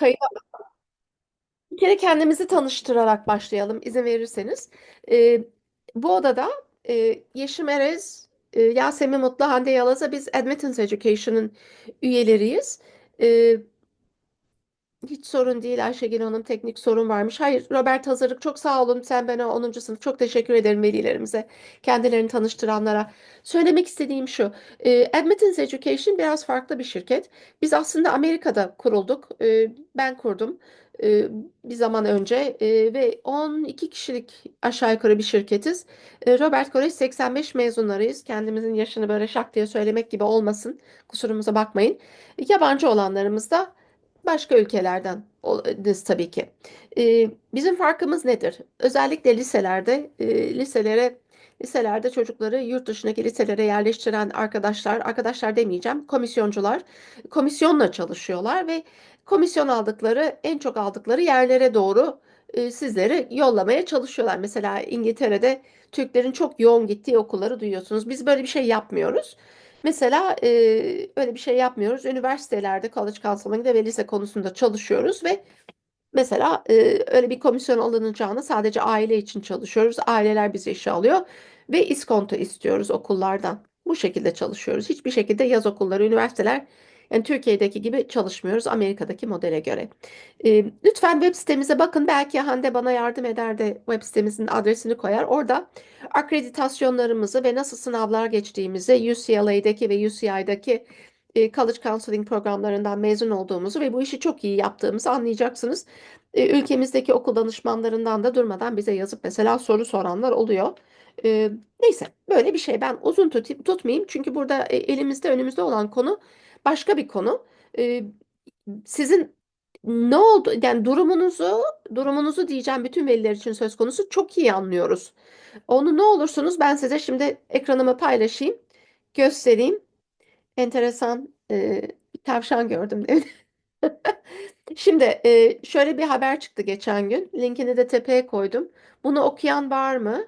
Kayıt Bir kere kendimizi tanıştırarak başlayalım izin verirseniz. Ee, Bu odada Yeşim Erez, Yasemin Mutlu, Hande Yalaz'a biz Admittance Education'ın üyeleriyiz. Ee, Hiç sorun değil Ayşegül Hanım, teknik sorun varmış. Hayır, Robert Hazırlık, çok sağ olun, sen bana 10. sınıf, çok teşekkür ederim velilerimize, kendilerini tanıştıranlara. Söylemek istediğim şu: Admittance Education biraz farklı bir şirket. Biz aslında Amerika'da kurulduk. Ben kurdum e, bir zaman önce, ve 12 kişilik aşağı yukarı bir şirketiz. Robert Kolej 85 mezunlarıyız. Kendimizin yaşını böyle şak diye söylemek gibi olmasın, kusurumuza bakmayın. Yabancı olanlarımız da başka ülkelerden tabii ki. Bizim farkımız nedir? Özellikle liselerde çocukları yurt dışındaki liselere yerleştiren arkadaşlar demeyeceğim, komisyoncular, komisyonla çalışıyorlar ve komisyon aldıkları, en çok aldıkları yerlere doğru sizleri yollamaya çalışıyorlar. Mesela İngiltere'de Türklerin çok yoğun gittiği okulları duyuyorsunuz. Biz böyle bir şey yapmıyoruz. Mesela öyle bir şey yapmıyoruz. Üniversitelerde college counseling'de ve lise konusunda çalışıyoruz ve mesela öyle bir komisyon alınacağını sadece aile için çalışıyoruz. Aileler bizi işe alıyor ve iskonto istiyoruz okullardan. Bu şekilde çalışıyoruz. Hiçbir şekilde yaz okulları, üniversiteler, yani Türkiye'deki gibi çalışmıyoruz Amerika'daki modele göre. Lütfen web sitemize bakın. Belki Hande bana yardım eder de web sitemizin adresini koyar. Orada akreditasyonlarımızı ve nasıl sınavlar geçtiğimizi, UCLA'daki ve UCI'daki college counseling programlarından mezun olduğumuzu ve bu işi çok iyi yaptığımızı anlayacaksınız. Ülkemizdeki okul danışmanlarından da durmadan bize yazıp mesela soru soranlar oluyor. E, Neyse, böyle bir şey. Ben uzun tutmayayım çünkü burada elimizde önümüzde olan konu başka bir konu. E, Sizin ne oldu? Yani durumunuzu diyeceğim, bütün veliler için söz konusu, çok iyi anlıyoruz. Onu ne olursunuz ben size şimdi ekranımı paylaşayım, göstereyim. Enteresan bir tavşan gördüm. Şimdi şöyle bir haber çıktı geçen gün. Linkini de tepeye koydum. Bunu okuyan var mı?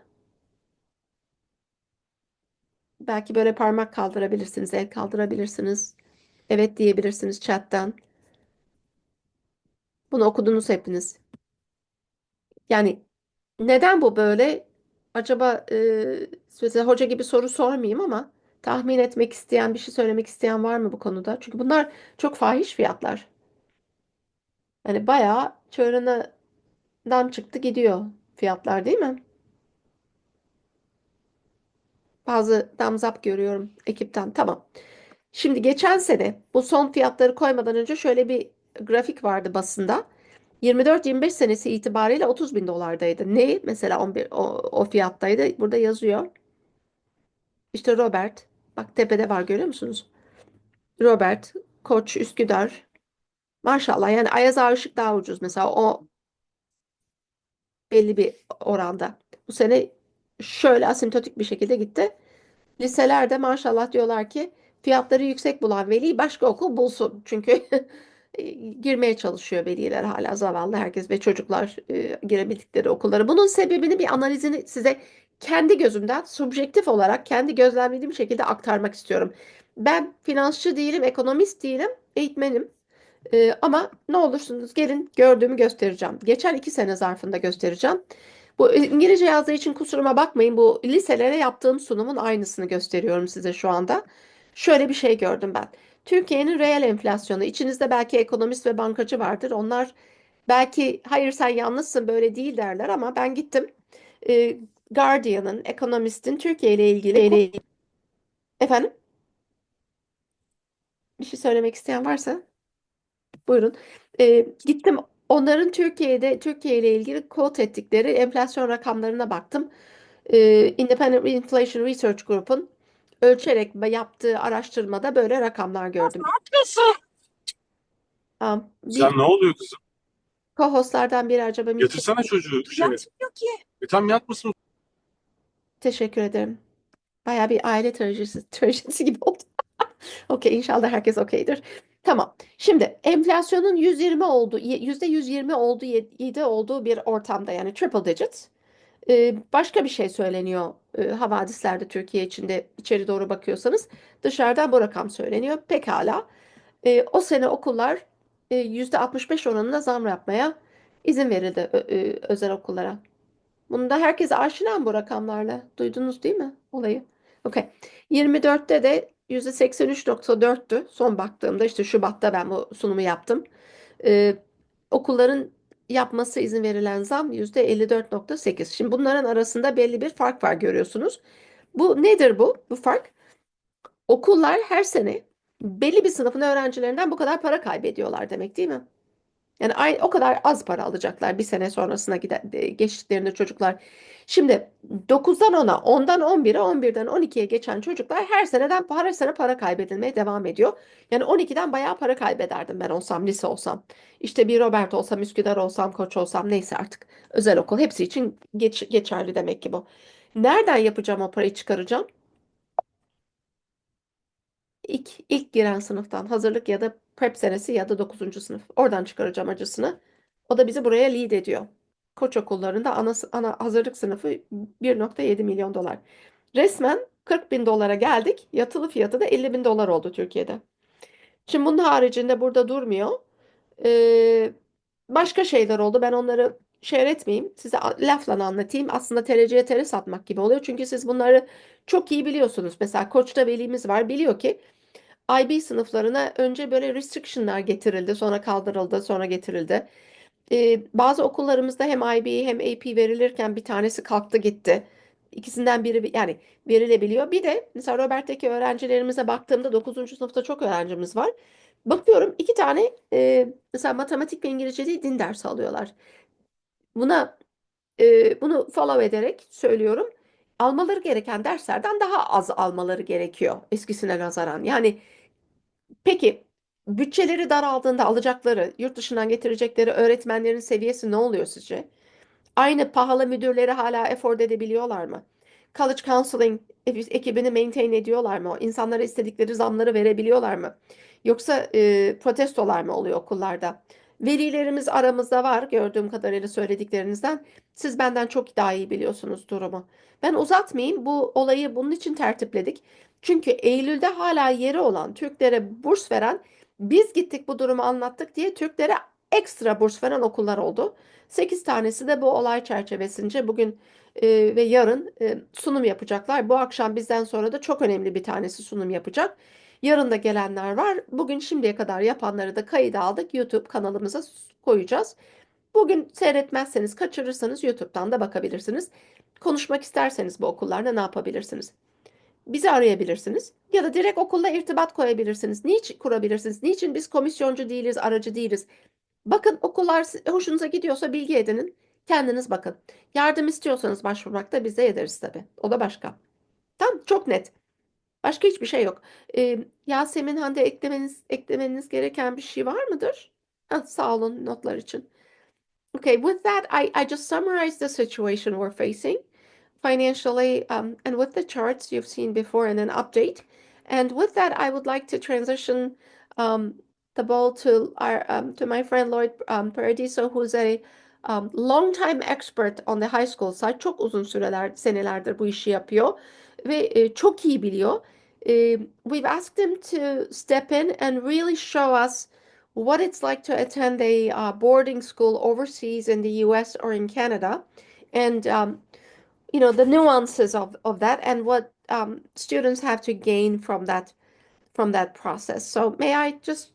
Belki böyle parmak kaldırabilirsiniz, el kaldırabilirsiniz. Evet diyebilirsiniz chatten. Bunu okudunuz hepiniz. Yani neden bu böyle? Acaba size hoca gibi soru sormayayım ama tahmin etmek isteyen, bir şey söylemek isteyen var mı bu konuda? Çünkü bunlar çok fahiş fiyatlar. Hani bayağı çığırından çıktı gidiyor fiyatlar, değil mi? Bazı thumbs up görüyorum ekipten. Tamam. Şimdi geçen sene bu son fiyatları koymadan önce şöyle bir grafik vardı basında. 24-25 senesi itibariyle 30 bin dolardaydı. Ne? Mesela 11, o fiyattaydı. Burada yazıyor. İşte Robert. Bak tepede var, görüyor musunuz? Robert, Koç, Üsküdar. Maşallah, yani Ayaz Aşık daha ucuz. Mesela o belli bir oranda. Bu sene şöyle asimptotik bir şekilde gitti. Liselerde maşallah diyorlar ki fiyatları yüksek bulan veli başka okul bulsun. Çünkü girmeye çalışıyor veliler, hala zavallı herkes ve çocuklar girebildikleri okullara. Bunun sebebini, bir analizini size kendi gözümden subjektif olarak kendi gözlemlediğim şekilde aktarmak istiyorum. Ben finansçı değilim, ekonomist değilim, eğitmenim. Ama ne olursunuz gelin, gördüğümü göstereceğim. Geçen 2 sene zarfında göstereceğim. Bu İngilizce yazdığı için kusuruma bakmayın. Bu liselere yaptığım sunumun aynısını gösteriyorum size şu anda. Şöyle bir şey gördüm ben. Türkiye'nin reel enflasyonu. İçinizde belki ekonomist ve bankacı vardır. Onlar belki hayır sen yanlışsın, böyle değil derler, ama ben gittim. E, Guardian'ın, Economist'in Türkiye ile ilgili efendim, bir şey söylemek isteyen varsa buyurun. Gittim, onların Türkiye ile ilgili quote ettikleri enflasyon rakamlarına baktım. Independent Inflation Research Group'un ölçerek yaptığı araştırmada böyle rakamlar gördüm. Bir Sen ne oluyor kızım? co-hostlardan biri acaba mikrofon... Getirsene çocuğu dışarı. Yatmıyor ki. Tam yatmasın. Teşekkür ederim. Baya bir aile trajedisi gibi oldu. Okey, inşallah herkes okeydir. Tamam. Şimdi enflasyonun 120 olduğu, %120 olduğu, 7 olduğu bir ortamda, yani triple digit. Başka bir şey söyleniyor havadislerde, Türkiye içinde içeri doğru bakıyorsanız dışarıdan bu rakam söyleniyor. Pekala. O sene okullar %65 oranında zam yapmaya izin verildi özel okullara. Bunda herkes aşina mı bu rakamlarla? Duydunuz değil mi olayı? Okay. 24'te de %83,4'tü. Son baktığımda işte Şubat'ta ben bu sunumu yaptım. Ee, Okulların yapması izin verilen zam %54,8. Şimdi bunların arasında belli bir fark var görüyorsunuz. Bu nedir bu? Bu fark. Okullar her sene belli bir sınıfın öğrencilerinden bu kadar para kaybediyorlar demek değil mi? Yani o kadar az para alacaklar bir sene sonrasına geçtiklerinde çocuklar. Şimdi 9'dan 10'a, 10'dan 11'e, 11'den 12'ye geçen çocuklar her sene para kaybedilmeye devam ediyor. Yani 12'den bayağı para kaybederdim ben olsam, lise olsam. İşte bir Robert olsam, Üsküdar olsam, Koç olsam neyse artık. Özel okul hepsi için geçerli demek ki bu. Nereden yapacağım o parayı çıkaracağım? İlk giren sınıftan hazırlık ya da prep senesi ya da 9. sınıf. Oradan çıkaracağım acısını. O da bizi buraya lead ediyor. Koç okullarında ana hazırlık sınıfı 1,7 milyon dolar. Resmen 40 bin dolara geldik. Yatılı fiyatı da 50 bin dolar oldu Türkiye'de. Şimdi bunun haricinde burada durmuyor. Ee, Başka şeyler oldu. Ben onları şehir etmeyeyim. Size lafla anlatayım. Aslında tereciye tere satmak gibi oluyor. Çünkü siz bunları çok iyi biliyorsunuz. Mesela Koç'ta velimiz var. Biliyor ki IB sınıflarına önce böyle restriction'lar getirildi, sonra kaldırıldı, sonra getirildi. Bazı okullarımızda hem IB hem AP verilirken bir tanesi kalktı gitti. İkisinden biri yani verilebiliyor. Bir de mesela Robert'teki öğrencilerimize baktığımda 9. sınıfta çok öğrencimiz var. Bakıyorum iki tane mesela matematik ve İngilizce değil din dersi alıyorlar. Buna bunu follow ederek söylüyorum. Almaları gereken derslerden daha az almaları gerekiyor eskisine nazaran. Yani peki bütçeleri daraldığında alacakları, yurt dışından getirecekleri öğretmenlerin seviyesi ne oluyor sizce? Aynı pahalı müdürleri hala afford edebiliyorlar mı? College Counseling ekibini maintain ediyorlar mı? İnsanlara istedikleri zamları verebiliyorlar mı? Yoksa protestolar mı oluyor okullarda? Velilerimiz aramızda var gördüğüm kadarıyla söylediklerinizden. Siz benden çok daha iyi biliyorsunuz durumu. Ben uzatmayayım. Bu olayı bunun için tertipledik. Çünkü Eylül'de hala yeri olan Türklere burs veren, biz gittik bu durumu anlattık diye Türklere ekstra burs veren okullar oldu. 8 tanesi de bu olay çerçevesince bugün ve yarın sunum yapacaklar. Bu akşam bizden sonra da çok önemli bir tanesi sunum yapacak. Yarın da gelenler var. Bugün şimdiye kadar yapanları da kayıda aldık. YouTube kanalımıza koyacağız. Bugün seyretmezseniz, kaçırırsanız YouTube'dan da bakabilirsiniz. Konuşmak isterseniz bu okullarda ne yapabilirsiniz? Bizi arayabilirsiniz ya da direkt okulla irtibat koyabilirsiniz. Niçin kurabilirsiniz? Niçin biz komisyoncu değiliz, aracı değiliz? Bakın okullar hoşunuza gidiyorsa bilgi edinin. Kendiniz bakın. Yardım istiyorsanız başvurmakta biz de ederiz tabii. O da başka. Tamam, çok net. Başka hiçbir şey yok. Yasemin Hande eklemeniz gereken bir şey var mıdır? Ha, sağ olun notlar için. Okay, with that, I just summarized the situation we're facing financially, and with the charts you've seen before and an update. And with that, I would like to transition um, the ball to my friend Lloyd Paradiso, who's a longtime expert on the high school side. Çok uzun senelerdir bu işi yapıyor ve çok iyi biliyor. We've asked him to step in and really show us what it's like to attend a boarding school overseas in the US or in Canada, and the nuances of that and what students have to gain from that process. So may I just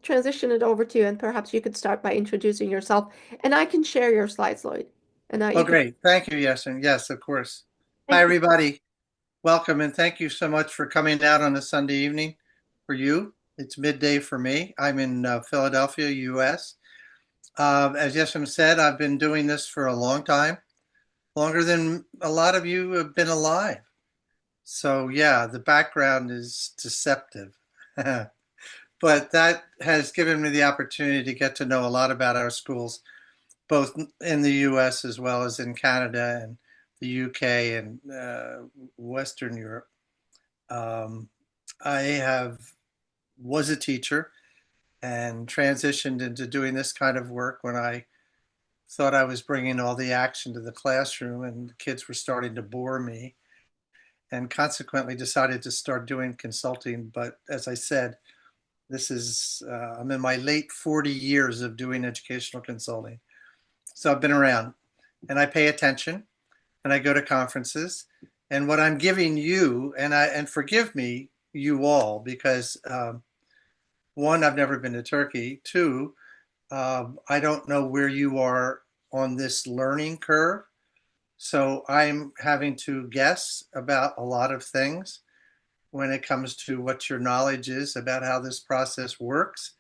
transition it over to you, and perhaps you could start by introducing yourself, and I can share your slides, Lloyd, and Oh, you can. great. Thank you, Yasin. Yes, of course. Hi, Thank you. everybody. Welcome, and thank you so much for coming out on a Sunday evening. For you, it's midday for me. I'm in Philadelphia, U.S. As Yasin said, I've been doing this for a long time, longer than a lot of you have been alive. So, yeah, the background is deceptive. But that has given me the opportunity to get to know a lot about our schools, both in the U.S. as well as in Canada and the UK and Western Europe. Um, I have was a teacher and transitioned into doing this kind of work when I thought I was bringing all the action to the classroom and the kids were starting to bore me, and consequently decided to start doing consulting. But as I said, I'm in my late 40 years of doing educational consulting. So I've been around and I pay attention and I go to conferences. And what I'm giving you, and forgive me, you all, because one, I've never been to Turkey. Two, I don't know where you are on this learning curve. So I'm having to guess about a lot of things when it comes to what your knowledge is about how this process works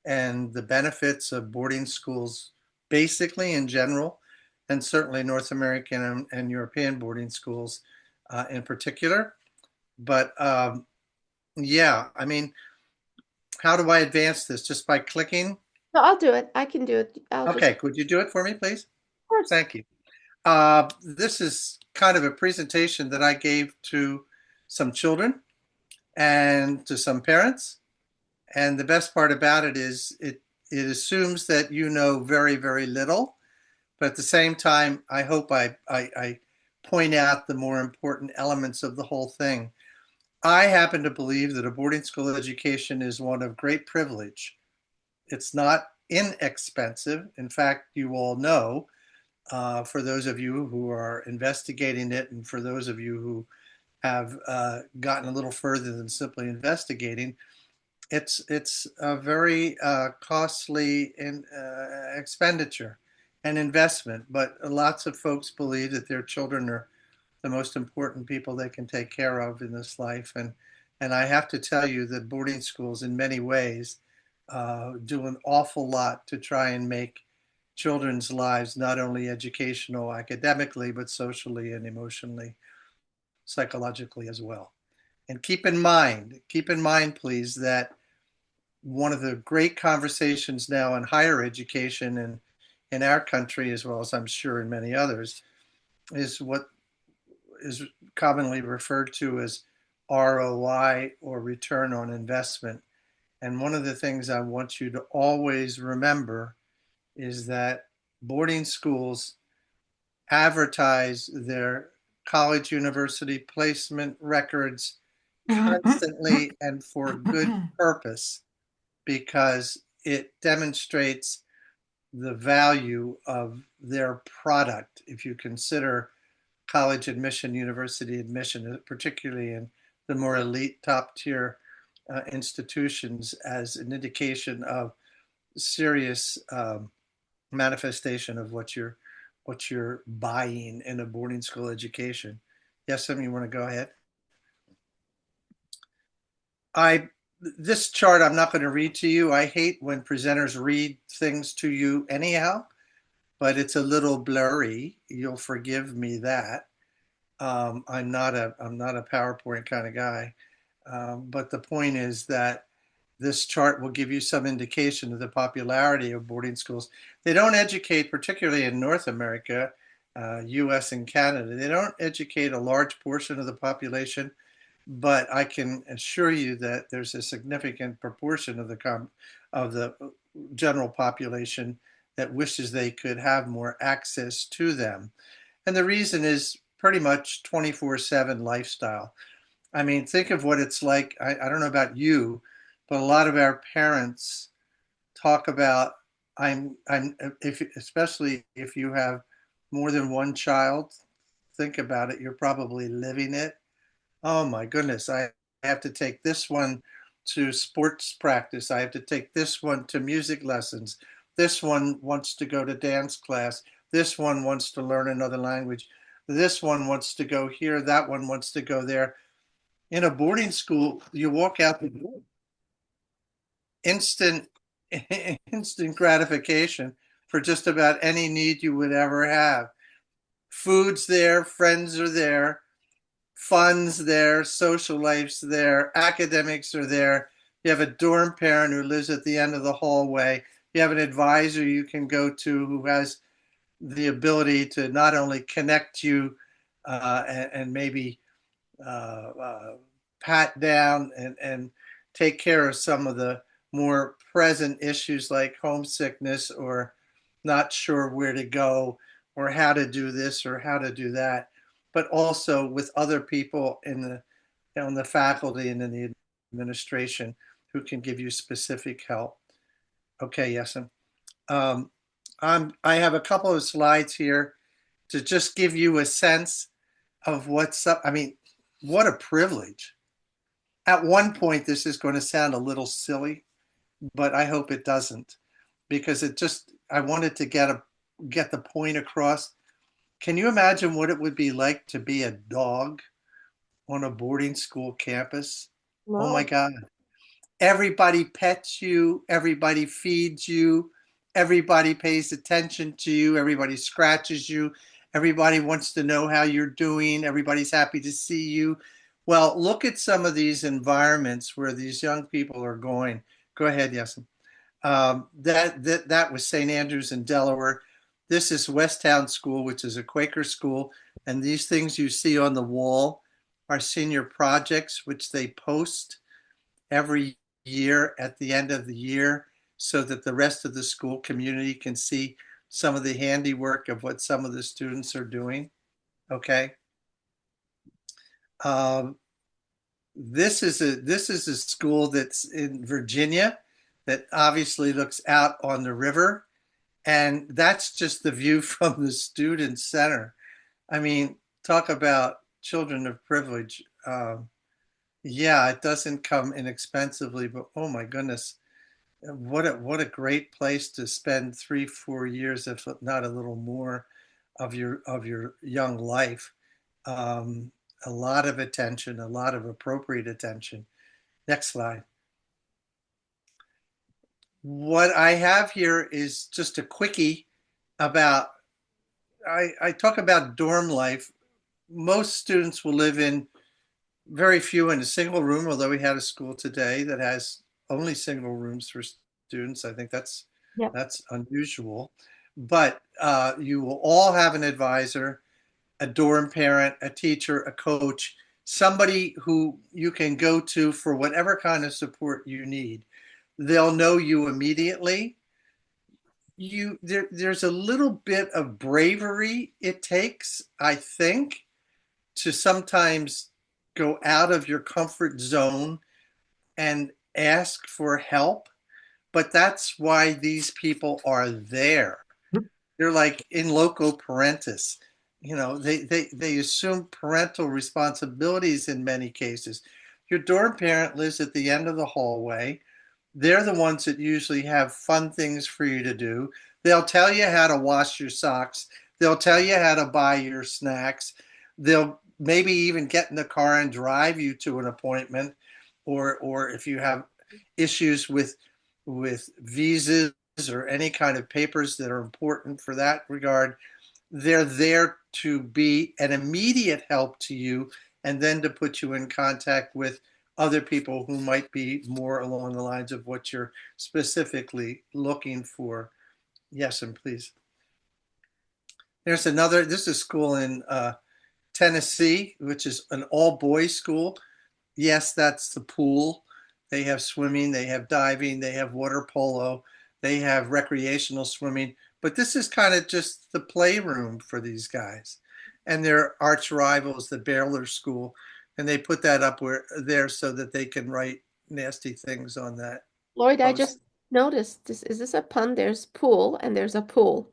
and the benefits of boarding schools, basically in general, and certainly North American and European boarding schools in particular. But yeah, I mean, how do I advance this? Just by clicking? No, I'll do it. I can do it. I'll just, Okay, of could you do it for me, please? course. Thank you. This is kind of a presentation that I gave to some children and to some parents. And the best part about it is it assumes that you know very, very little. But at the same time, I hope I point out the more important elements of the whole thing. I happen to believe that a boarding school education is one of great privilege. It's not inexpensive. In fact, you all know, for those of you who are investigating it, and for those of you who have gotten a little further than simply investigating, it's a very costly expenditure and investment. But lots of folks believe that their children are the most important people they can take care of in this life, and I have to tell you that boarding schools, in many ways, do an awful lot to try and make children's lives not only educational academically, but socially and emotionally, psychologically as well. And keep in mind, please, that one of the great conversations now in higher education and in our country, as well as I'm sure in many others, is what is commonly referred to as ROI, or return on investment. And one of the things I want you to always remember is that boarding schools advertise their college university placement records constantly and for good purpose, because it demonstrates the value of their product. If you consider college admission, university admission, particularly in the more elite top tier institutions, as an indication of serious manifestation of what you're buying in a boarding school education. Yes, Sam, you want to go ahead? This chart I'm not going to read to you. I hate when presenters read things to you anyhow, but it's a little blurry. You'll forgive me that. I'm not a PowerPoint kind of guy, but the point is that this chart will give you some indication of the popularity of boarding schools. They don't educate, particularly in North America, U.S. and Canada. They don't educate a large portion of the population, but I can assure you that there's a significant proportion of the general population that wishes they could have more access to them. And the reason is pretty much 24/7 lifestyle. I mean, think of what it's like. I don't know about you, but a lot of our parents talk about, especially if you have more than one child, think about it, you're probably living it. Oh my goodness, I have to take this one to sports practice. I have to take this one to music lessons. This one wants to go to dance class. This one wants to learn another language. This one wants to go here. That one wants to go there. In a boarding school, you walk out the door, instant instant gratification for just about any need you would ever have. Food's there, friends are there, fun's there, social life's there, academics are there. You have a dorm parent who lives at the end of the hallway. You have an advisor you can go to who has the ability to not only connect you and maybe pat down and take care of some of the more present issues like homesickness or not sure where to go or how to do this or how to do that, but also with other people in the faculty and in the administration who can give you specific help. Okay, yes. I have a couple of slides here to just give you a sense of what's up. I mean, what a privilege. At one point, this is going to sound a little silly, but I hope it doesn't, because I wanted to get the point across. Can you imagine what it would be like to be a dog on a boarding school campus? Oh my No. God. Everybody pets you, everybody feeds you, everybody pays attention to you, everybody scratches you, everybody wants to know how you're doing, everybody's happy to see you. Well, look at some of these environments where these young people are going. Go ahead, yes. That was St. Andrews in Delaware. This is Westtown School, which is a Quaker school. And these things you see on the wall are senior projects, which they post every year at the end of the year so that the rest of the school community can see some of the handiwork of what some of the students are doing. Okay. This is a school that's in Virginia that obviously looks out on the river, and that's just the view from the student center. I mean, talk about children of privilege. Yeah, it doesn't come inexpensively, but oh my goodness, what a great place to spend 3-4 years, if not a little more, of your young life. A lot of attention, a lot of appropriate attention. Next slide. What I have here is just a quickie about, I talk about dorm life. Most students will live in, very few in a single room, although we had a school today that has only single rooms for students. I think that's Yep. unusual. But you will all have an advisor, a dorm parent, a teacher, a coach, somebody who you can go to for whatever kind of support you need. They'll know you immediately. There's a little bit of bravery it takes, I think, to sometimes go out of your comfort zone and ask for help. But that's why these people are there. They're like in loco parentis. You know, they assume parental responsibilities in many cases. Your dorm parent lives at the end of the hallway. They're the ones that usually have fun things for you to do. They'll tell you how to wash your socks. They'll tell you how to buy your snacks. They'll maybe even get in the car and drive you to an appointment, or if you have issues with visas or any kind of papers that are important for that regard, they're there to be an immediate help to you and then to put you in contact with other people who might be more along the lines of what you're specifically looking for. Yes, and please. There's another, this is a school in Tennessee, which is an all boys school. Yes, that's the pool. They have swimming, they have diving, they have water polo, they have recreational swimming. But this is kind of just the playroom for these guys. And their arch rivals, the Baylor School, and they put that up there so that they can write nasty things on that Lloyd, I post. just noticed this. Is this a pun? There's pool and there's a pool.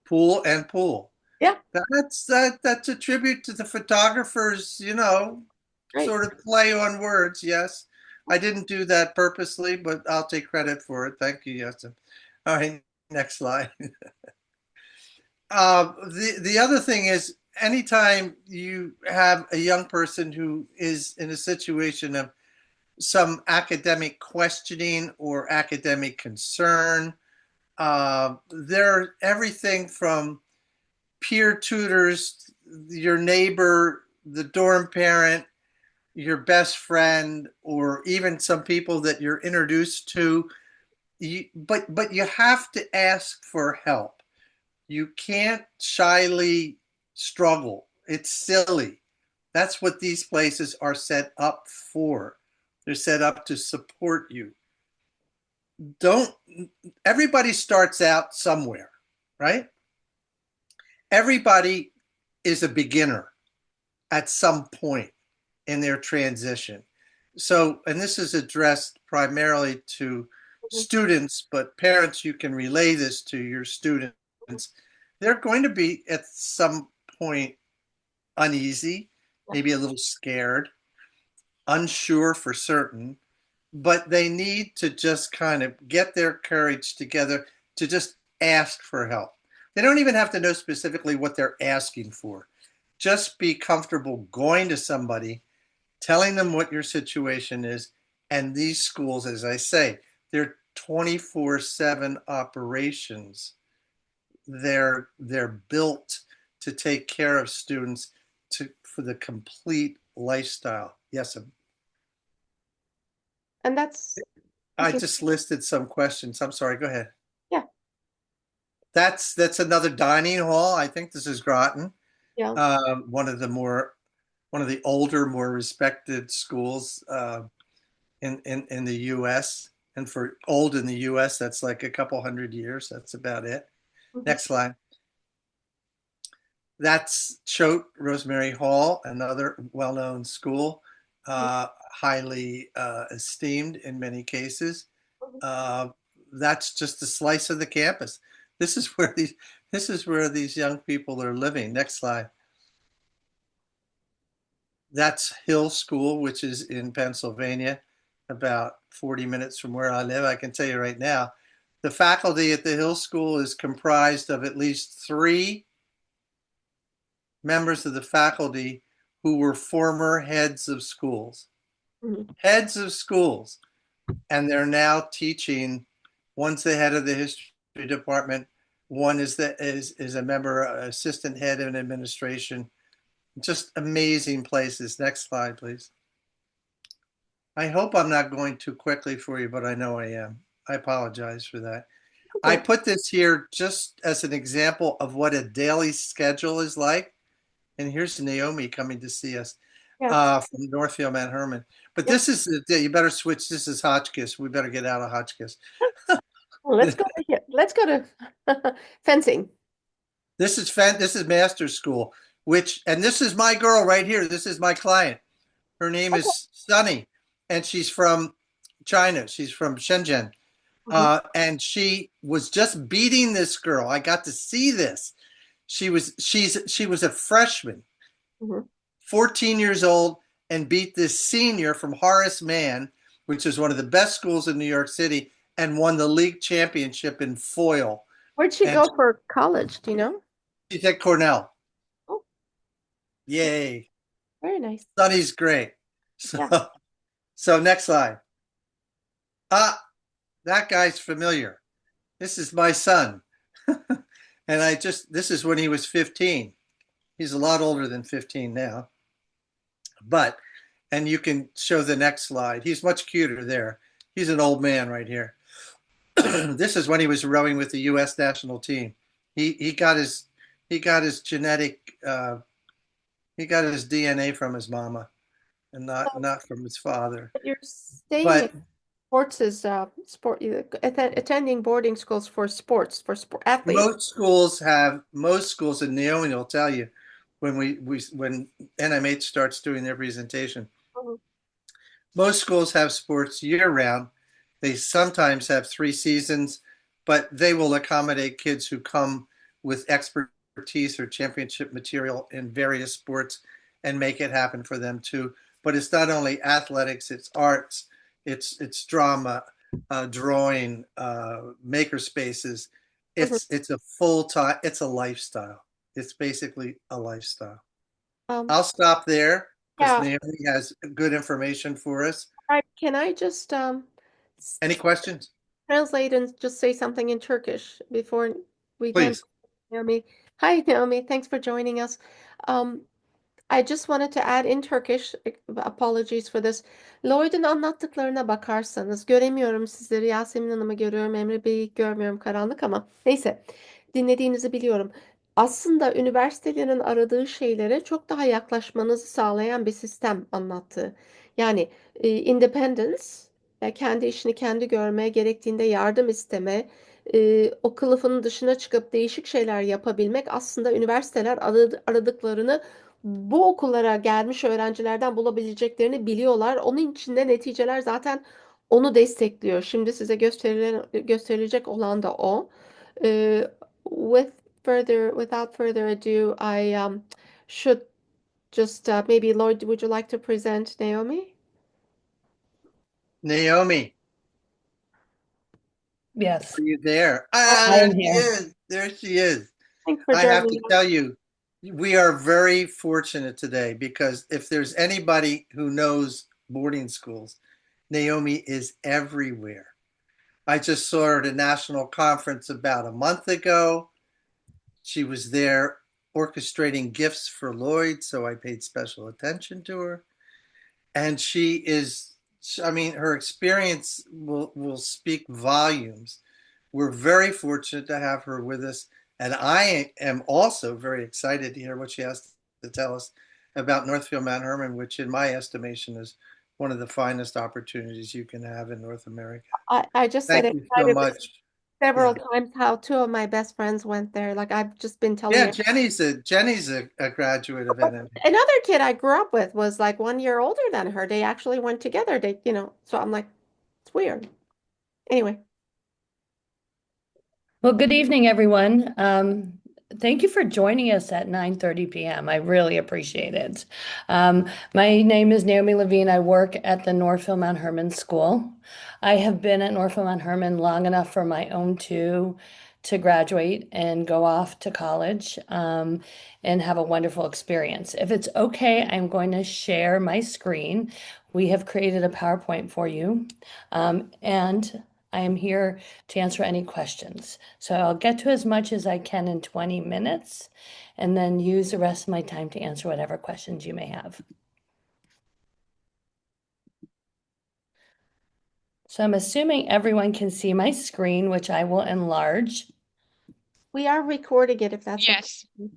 Pool and pool. Yeah, That's a tribute to the photographers, right. sort of play on words. Yes, I didn't do that purposely, but I'll take credit for it. Thank you, Justin. All right, next slide. The other thing is, anytime you have a young person who is in a situation of some academic questioning or academic concern, they're everything from peer tutors, your neighbor, the dorm parent, your best friend, or even some people that you're introduced to. But you have to ask for help. You can't shyly struggle. It's silly. That's what these places are set up for. They're set up to support you. Don't Everybody starts out somewhere, right? Everybody is a beginner at some point in their transition. So, and this is addressed primarily to Mhm. students, but parents, you can relay this to your students. They're going to be at some point uneasy, Yeah. maybe a little scared, unsure for certain, but they need to just kind of get their courage together to just ask for help. They don't even have to know specifically what they're asking for. Just be comfortable going to somebody, telling them what your situation is. And these schools, as I say, they're 24/7 operations. They're built to take care of students for the complete lifestyle. Yes, And that's, I I think, just listed some questions. I'm sorry. Go ahead. yeah, That's another dining hall. I think this is Groton, yeah. one of the older, more respected schools in the U.S. And for old in the U.S., that's like a couple hundred years. That's about it. Mhm. Next slide. That's Choate Rosemary Hall, another well-known school, Mhm. highly esteemed in many cases. Mhm. Uh, that's just a slice of the campus. This is where these this is where these young people are living. Next slide. That's Hill School, which is in Pennsylvania, about 40 minutes from where I live. I can tell you right now, the faculty at the Hill School is comprised of at least 3 members of the faculty who were former heads of schools. Mhm. Heads of schools. And they're now teaching. One's the head of the history department. One is a member, assistant head in administration. Just amazing places. Next slide, please. I hope I'm not going too quickly for you, but I know I am. I apologize for that. I Okay. put this here just as an example of what a daily schedule is like. And here's Naomi coming to see us Yes. from Northfield, Mount Hermon. But Yep. this is, you better switch. This is Hotchkiss. We better get out of Hotchkiss. Well, let's go to here. Let's go to fencing. This is master's school, and this is my girl right here. This is my client. Her name Okay. is Sunny, and she's from China. She's from Shenzhen. Mhm. And she was just beating this girl. I got to see this. She was a freshman, Mhm. 14 years old, and beat this senior from Horace Mann, which is one of the best schools in New York City, and won the league championship in foil. Where'd she And go for college? Do you know? she's at Cornell. Oh, Yay. very nice. Sunny's great. So, Yeah. so next slide. Ah, that guy's familiar. This is my son. And this is when he was 15. He's a lot older than 15 now. But, and you can show the next slide. He's much cuter there. He's an old man right here. This is when he was rowing with the U.S. national team. He got his he got his genetic he got his DNA from his mama and So not from his father. you're staying But at sports is attending boarding schools for sports for sport athletes. most schools, and Naomi will tell you when NMH starts doing their presentation. Mhm. Most schools have sports year round. They sometimes have 3 seasons, but they will accommodate kids who come with expertise or championship material in various sports and make it happen for them too. But it's not only athletics, it's arts, it's drama, drawing, maker spaces. Mhm. It's a full time. It's a lifestyle. It's basically a lifestyle. Um, I'll stop there because yeah. Naomi has good information for us. Can I just s- Any questions? translate and just say something in Turkish before we hand Please. Naomi? Hi Naomi, thanks for joining us. Um, I just wanted to add in Turkish, apologies for this. Lloyd'un anlattıklarına bakarsanız, göremiyorum sizleri, Yasemin Hanım'ı görüyorum, Emre Bey'i görmüyorum, karanlık ama neyse, dinlediğinizi biliyorum. Aslında üniversitelerin aradığı şeylere çok daha yaklaşmanızı sağlayan bir sistem anlattığı. Yani independence, kendi işini kendi görme, gerektiğinde yardım isteme, o kılıfının dışına çıkıp değişik şeyler yapabilmek aslında üniversiteler aradıklarını bu okullara gelmiş öğrencilerden bulabileceklerini biliyorlar. Onun için de neticeler zaten onu destekliyor. Şimdi size gösterilecek olan da o. Ee, without further ado, I should just maybe Lloyd, would you like to present Naomi? Naomi, Yes, are you there? I There am she here. is. There she is. Thanks for I have joining to us. tell you, we are very fortunate today because if there's anybody who knows boarding schools, Naomi is everywhere. I just saw her at a national conference about a month ago. She was there orchestrating gifts for Lloyd, so I paid special attention to her. And she is, I mean, her experience will speak volumes. We're very fortunate to have her with us. And I am also very excited to hear what she has to tell us about Northfield Mount Hermon, which, in my estimation, is one of the finest opportunities you can have in North America. I just said Thank you so excited much. several Yeah. times how two of my best friends went there. Like I've just been telling Yeah, you. Jenny's a graduate of But NM. another kid I grew up with was like 1 year older than her. They actually went together. So I'm like, it's weird. Anyway, Well, good evening, everyone. Thank you for joining us at 9:30 p.m. I really appreciate it. My name is Naomi Levine. I work at the Northfield Mount Hermon School. I have been at Northfield Mount Hermon long enough for my own two to graduate and go off to college and have a wonderful experience. If it's okay, I'm going to share my screen. We have created a PowerPoint for you, and I am here to answer any questions. So I'll get to as much as I can in 20 minutes and then use the rest of my time to answer whatever questions you may have. So I'm assuming everyone can see my screen, which I will enlarge. we are recording it if that's Yes. okay.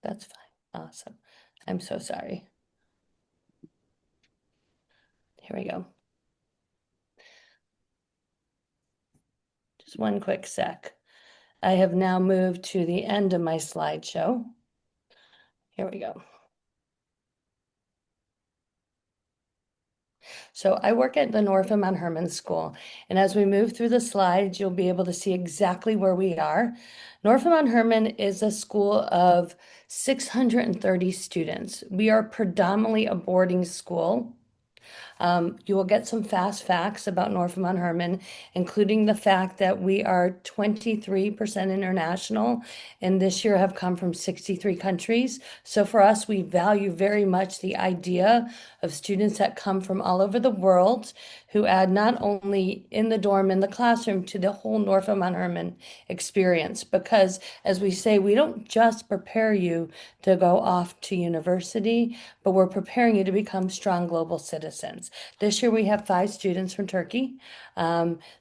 That's fine. Awesome. I'm so sorry. Here we go. Just one quick sec. I have now moved to the end of my slideshow. Here we go. So I work at the Northfield Mount Hermon School, and as we move through the slides, you'll be able to see exactly where we are. Northfield Mount Hermon is a school of 630 students. We are predominantly a boarding school. You will get some fast facts about Northfield Mount Hermon, including the fact that we are 23% international and this year have come from 63 countries. So for us, we value very much the idea of students that come from all over the world who add not only in the dorm, in the classroom, to the whole Northfield Mount Hermon experience. Because as we say, we don't just prepare you to go off to university, but we're preparing you to become strong global citizens. This year we have 5 students from Turkey.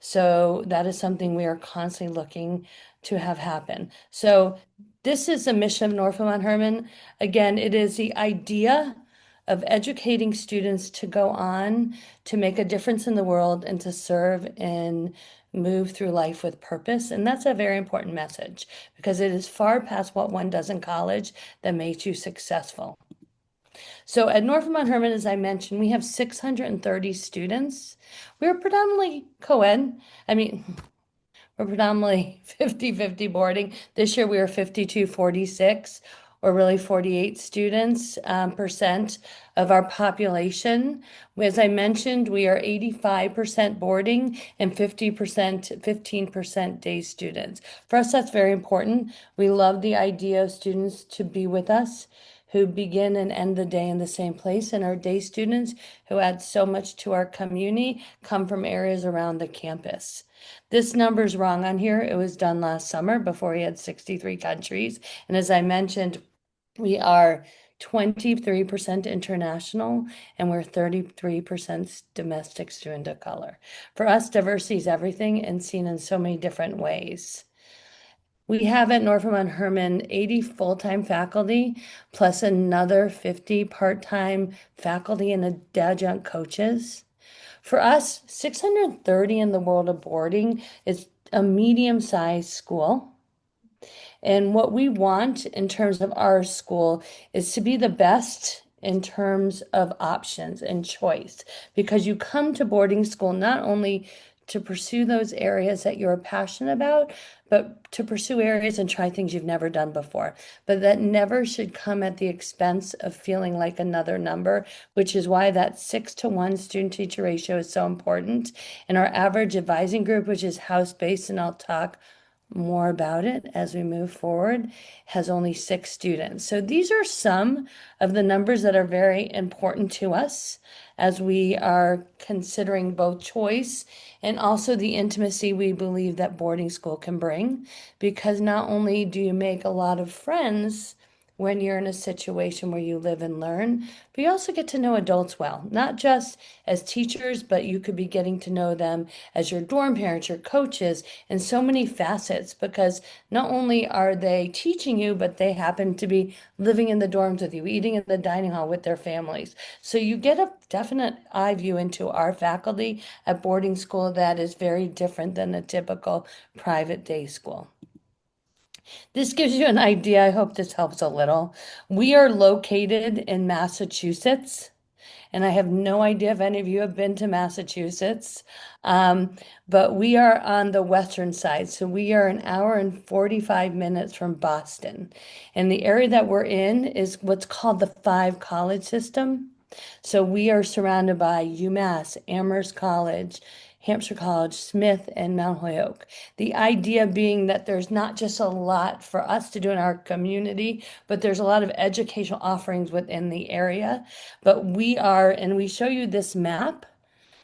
So that is something we are constantly looking to have happen. So this is the mission of Northfield Mount Hermon. Again, it is the idea of educating students to go on to make a difference in the world and to serve and move through life with purpose. And that's a very important message because it is far past what one does in college that makes you successful. So at Northfield Mount Hermon, as I mentioned, we have 630 students. We're predominantly co-ed. I mean, we're predominantly 50-50 boarding. This year we were 52-46, or really 48 students percent of our population. As I mentioned, we are 85% boarding and 15% day students. For us, that's very important. We love the idea of students to be with us who begin and end the day in the same place. And our day students who add so much to our community come from areas around the campus. This number's wrong on here. It was done last summer before we had 63 countries. And as I mentioned, we are 23% international and we're 33% domestic student of color. For us, diversity is everything and seen in so many different ways. We have at Northfield Mount Hermon 80 full-time faculty plus another 50 part-time faculty and adjunct coaches. For us, 630 in the world of boarding is a medium-sized school. And what we want in terms of our school is to be the best in terms of options and choice, because you come to boarding school not only to pursue those areas that you're passionate about, but to pursue areas and try things you've never done before. But that never should come at the expense of feeling like another number, which is why that 6-to-1 student-teacher ratio is so important. And our average advising group, which is house-based, and I'll talk more about it as we move forward, has only 6 students. So these are some of the numbers that are very important to us as we are considering both choice and also the intimacy we believe that boarding school can bring, because not only do you make a lot of friends when you're in a situation where you live and learn, but you also get to know adults well, not just as teachers, but you could be getting to know them as your dorm parents, your coaches, and so many facets, because not only are they teaching you, but they happen to be living in the dorms with you, eating in the dining hall with their families. So you get a definite eye view into our faculty at boarding school that is very different than a typical private day school. This gives you an idea. I hope this helps a little. We are located in Massachusetts, and I have no idea if any of you have been to Massachusetts, but we are on the western side. So we are an hour and 45 minutes from Boston. And the area that we're in is what's called the 5 college system. So we are surrounded by UMass, Amherst College, Hampshire College, Smith, and Mount Holyoke. The idea being that there's not just a lot for us to do in our community, but there's a lot of educational offerings within the area. But we are, and we show you this map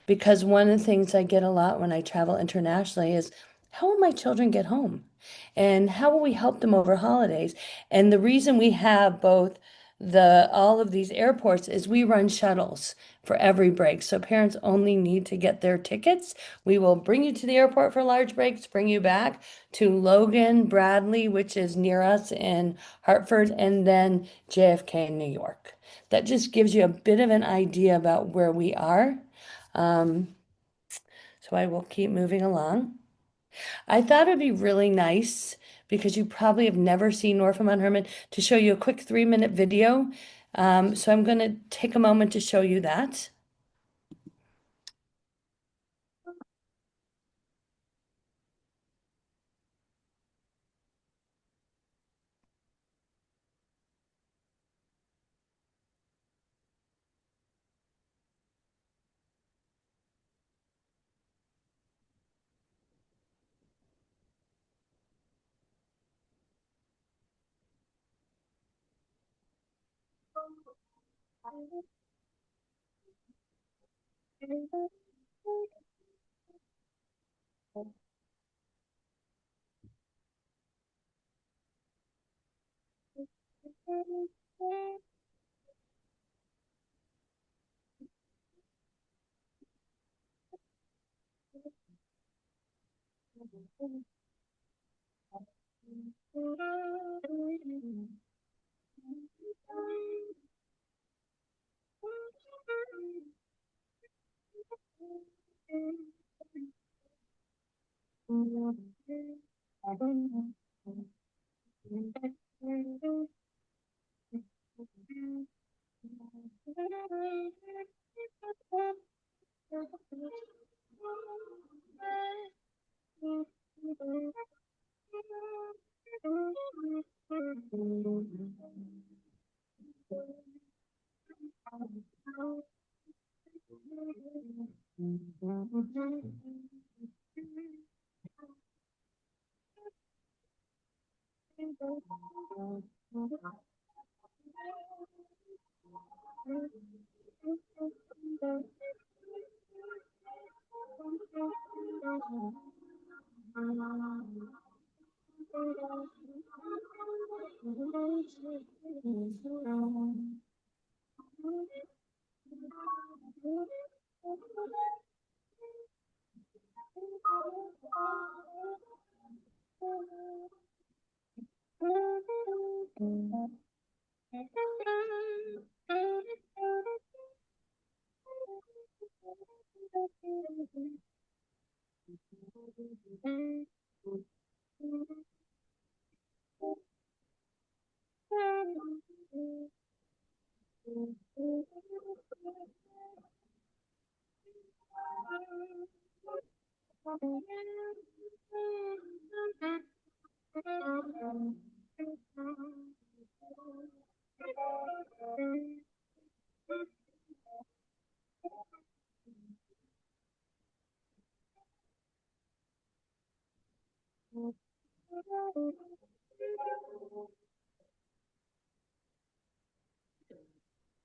because one of the things I get a lot when I travel internationally is, how will my children get home? And how will we help them over holidays? And the reason we have both all of these airports is we run shuttles for every break. So parents only need to get their tickets. We will bring you to the airport for large breaks, bring you back to Logan, Bradley, which is near us in Hartford, and then JFK in New York. That just gives you a bit of an idea about where we are. So I will keep moving along. I thought it'd be really nice, because you probably have never seen Northam on Herman, to show you a quick 3-minute video. So I'm going to take a moment to show you that.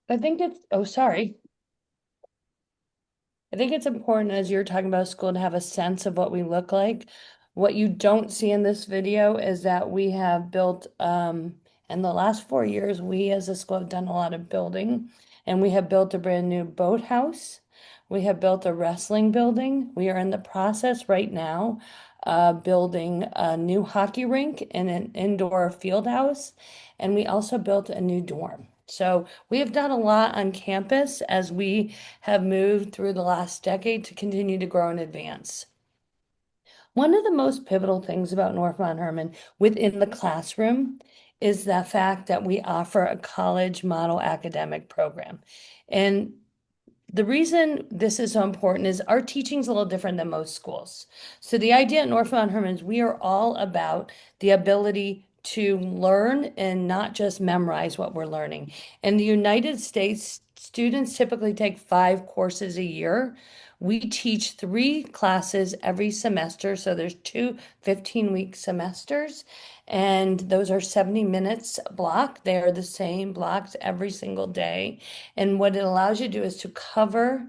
I think it's, oh, sorry. I think it's important as you're talking about school to have a sense of what we look like. What you don't see in this video is that we have built, in the last 4 years, we as a school have done a lot of building, and we have built a brand new boathouse. We have built a wrestling building. We are in the process right now building a new hockey rink and an indoor field house. And we also built a new dorm. So we have done a lot on campus as we have moved through the last decade to continue to grow and advance. One of the most pivotal things about North Mount Hermon within the classroom is the fact that we offer a college model academic program. And the reason this is so important is our teaching is a little different than most schools. So the idea at North Mount Hermon is we are all about the ability to learn and not just memorize what we're learning. In the United States, students typically take 5 courses a year. We teach 3 classes every semester, so there's 2 15-week semesters, and those are 70 minutes block. They are the same blocks every single day. And what it allows you to do is to cover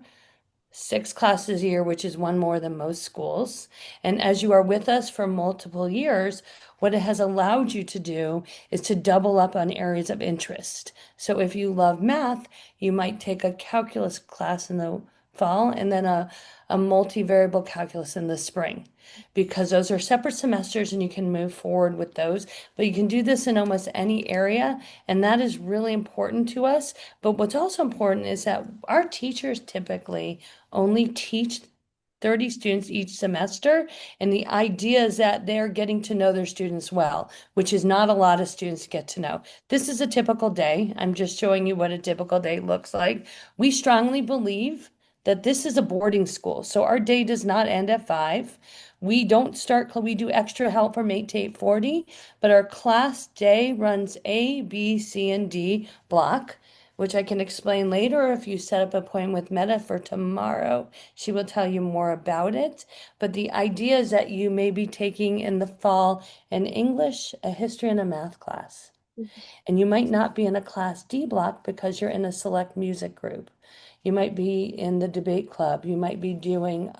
6 classes a year, which is one more than most schools. And as you are with us for multiple years, what it has allowed you to do is to double up on areas of interest. So if you love math, you might take a calculus class in the fall and then a multivariable calculus in the spring, because those are separate semesters and you can move forward with those. But you can do this in almost any area, and that is really important to us. But what's also important is that our teachers typically only teach 30 students each semester, and the idea is that they're getting to know their students well, which is not a lot of students get to know. This is a typical day. I'm just showing you what a typical day looks like. We strongly believe that this is a boarding school, so our day does not end at 5. We don't start, we do extra help from 8 to 8:40, but our class day runs A, B, C, and D block, which I can explain later. If you set up an appointment with Meta for tomorrow, she will tell you more about it. But the idea is that you may be taking in the fall an English, a history, and a math class. And you might not be in a class D block because you're in a select music group. You might be in the debate club. You might be doing